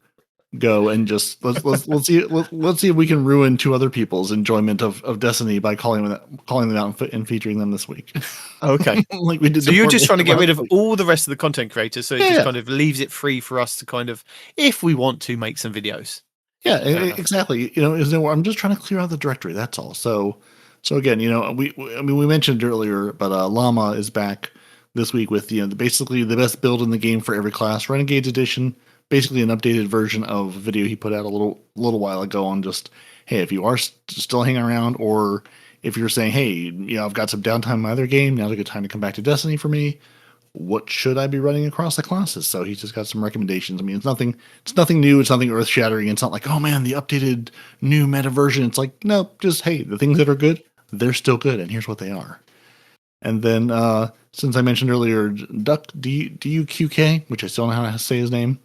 go and just let's see if we can ruin 2 other people's enjoyment of Destiny by calling them out and featuring them this week. Okay. Like we did. So you're just trying to get rid of week. all the rest of the content creators, so it Yeah. just kind of leaves it free for us to kind of, if we want to, make some videos. Yeah, exactly. You know, I'm just trying to clear out the directory. That's all. So again, you know, we mentioned earlier, but Llama is back this week with basically the best build in the game for every class, Renegades Edition. Basically, an updated version of a video he put out a little while ago on just, hey, if you are still hanging around, or if you're saying, hey, you know, I've got some downtime in my other game, now's a good time to come back to Destiny for me. What should I be running across the classes? So he's just got some recommendations. I mean, it's nothing new. It's nothing earth shattering. It's not like, oh man, the updated new meta version. It's like, no, just, hey, the things that are good, they're still good. And here's what they are. And then, since I mentioned earlier, Duck DUQK, which I still don't know how to say his name,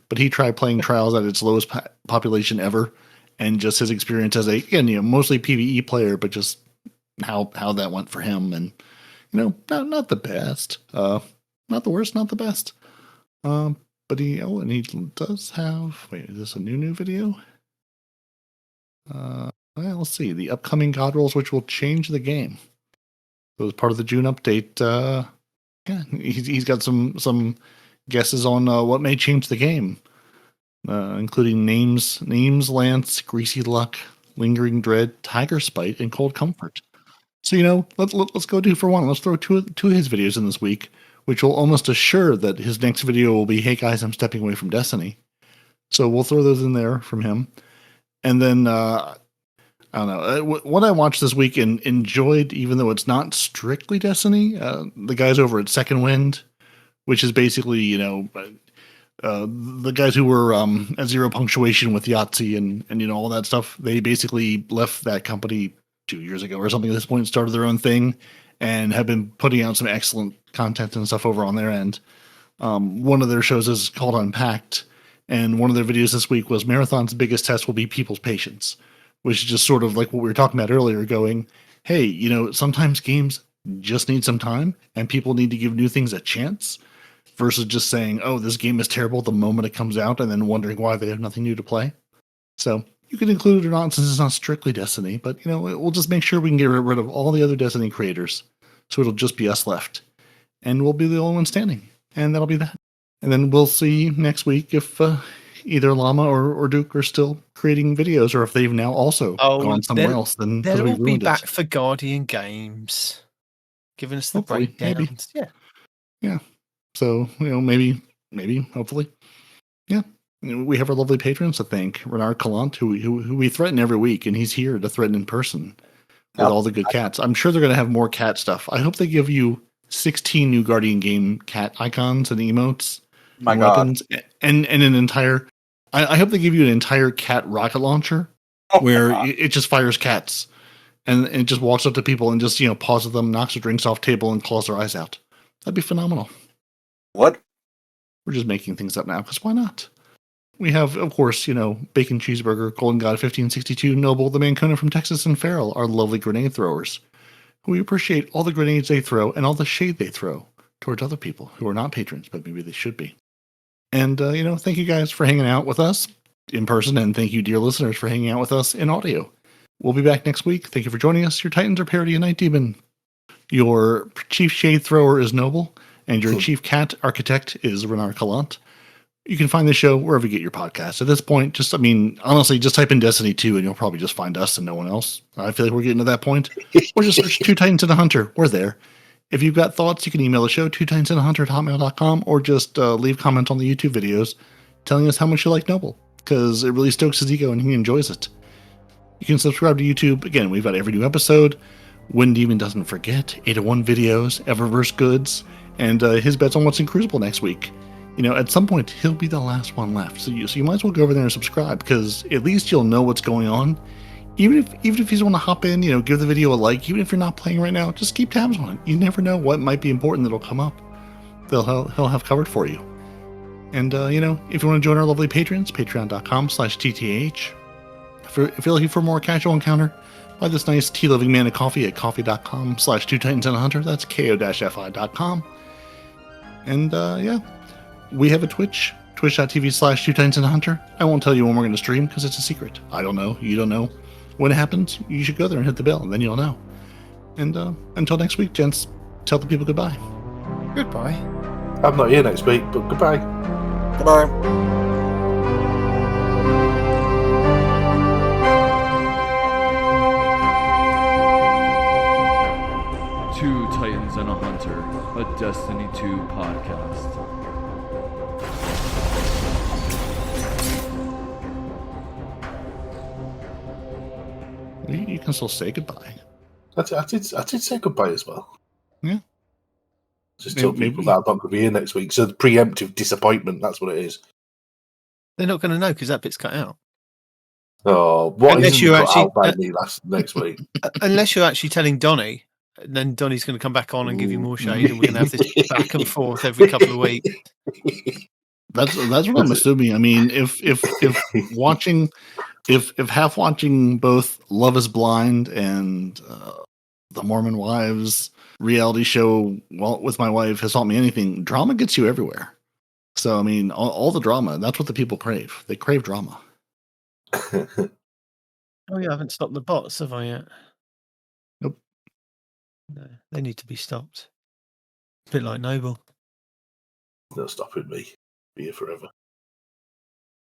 but he tried playing Trials at its lowest population ever. And just his experience as mostly PvE player, but just how that went for him. And, not the best. Not the worst, not the best. But he does have. Wait, is this a new video? Well, let's see. The upcoming God rolls, which will change the game. So as part of the June update, he's got some guesses on what may change the game, including names, Lance, Greasy Luck, Lingering Dread, Tiger Spite, and Cold Comfort. So let's go 2 for 1. Let's throw two of his videos in this week, which will almost assure that his next video will be, hey guys, I'm stepping away from Destiny. So we'll throw those in there from him. And then, I don't know, what I watched this week and enjoyed, even though it's not strictly Destiny, the guys over at Second Wind, which is basically, the guys who were at Zero Punctuation with Yahtzee and all that stuff, they basically left that company 2 years ago or something at this point, started their own thing, and have been putting out some excellent content and stuff over on their end. One of their shows is called Unpacked, and one of their videos this week was Marathon's biggest test will be people's patience, which is just sort of like what we were talking about earlier, going, hey, sometimes games just need some time, and people need to give new things a chance, versus just saying, oh, this game is terrible the moment it comes out, and then wondering why they have nothing new to play. So you can include it or not, since it's not strictly Destiny, but we'll just make sure we can get rid of all the other Destiny creators, so it'll just be us left, and we'll be the only one standing, and that'll be that. And then we'll see next week if either Llama or Duke are still creating videos, or if they've now also gone somewhere else. Then they'll be back for Guardian Games, giving us the Hopefully, breakdowns. maybe. Yeah. So maybe, hopefully, yeah. We have our lovely patrons to thank, RenardCollant, who we threaten every week, and he's here to threaten in person with all the good cats. I'm sure they're going to have more cat stuff. I hope they give you 16 new Guardian Game cat icons and emotes, My and God. weapons, and an entire. I hope they give you an entire cat rocket launcher where it just fires cats, and it just walks up to people and just, pauses them, knocks their drinks off table, and claws their eyes out. That'd be phenomenal. What? We're just making things up now, because why not? We have, of course, Bacon Cheeseburger, Golden God 1562, Noble, the Mancuna from Texas, and Farrell, our lovely grenade throwers, who we appreciate all the grenades they throw and all the shade they throw towards other people who are not patrons, but maybe they should be. And, thank you guys for hanging out with us in person, and thank you, dear listeners, for hanging out with us in audio. We'll be back next week. Thank you for joining us. Your Titans are Peroty and Nitedemon. Your chief shade thrower is Noble, and your chief cat architect is RenardCollant. You can find the show wherever you get your podcasts. At this point, honestly, just type in Destiny 2 and you'll probably just find us and no one else. I feel like we're getting to that point. Or just search Two Titans and a Hunter. We're there. If you've got thoughts, you can email the show, twotitansandahunter@hotmail.com, or just leave comments on the YouTube videos telling us how much you like Noble, because it really stokes his ego and he enjoys it. You can subscribe to YouTube. Again, we've got every new episode. When Demon Doesn't Forget, 801 videos, Eververse goods, and his bets on what's in Crucible next week. At some point, he'll be the last one left. So you might as well go over there and subscribe, because at least you'll know what's going on. Even if you just want to hop in, give the video a like. Even if you're not playing right now, just keep tabs on it. You never know what might be important that'll come up. He'll have covered for you. And, if you want to join our lovely patrons, patreon.com/TTH. If you're looking for a more casual encounter, buy this nice tea-loving man a coffee at coffee.com/twotitansandahunter. That's ko-fi.com. And, we have a Twitch, twitch.tv/twotitansandahunter. I won't tell you when we're going to stream because it's a secret. I don't know. You don't know. When it happens, you should go there and hit the bell, and then you'll know. And until next week, gents, tell the people goodbye. Goodbye. I'm not here next week, but goodbye. Goodbye. Two Titans and a Hunter, a Destiny 2 podcast. You can still say goodbye. I did say goodbye as well. Yeah. Just tell people that I'm not going to be here next week. So the preemptive disappointment, that's what it is. They're not going to know because that bit's cut out. Oh, what Unless isn't you cut actually- out by me next week? Unless you're actually telling Donnie, and then Donnie's going to come back on and give you more shade, and we're going to have this back and forth every couple of weeks. That's what I'm assuming. I mean, if half watching both Love Is Blind and the Mormon Wives reality show with my wife has taught me anything, drama gets you everywhere. So I mean, all the drama, that's what the people crave. They crave drama. Oh yeah, I haven't stopped the bots, have I yet? Nope. No, they need to be stopped. A bit like Noble. No stopping me. Be here forever.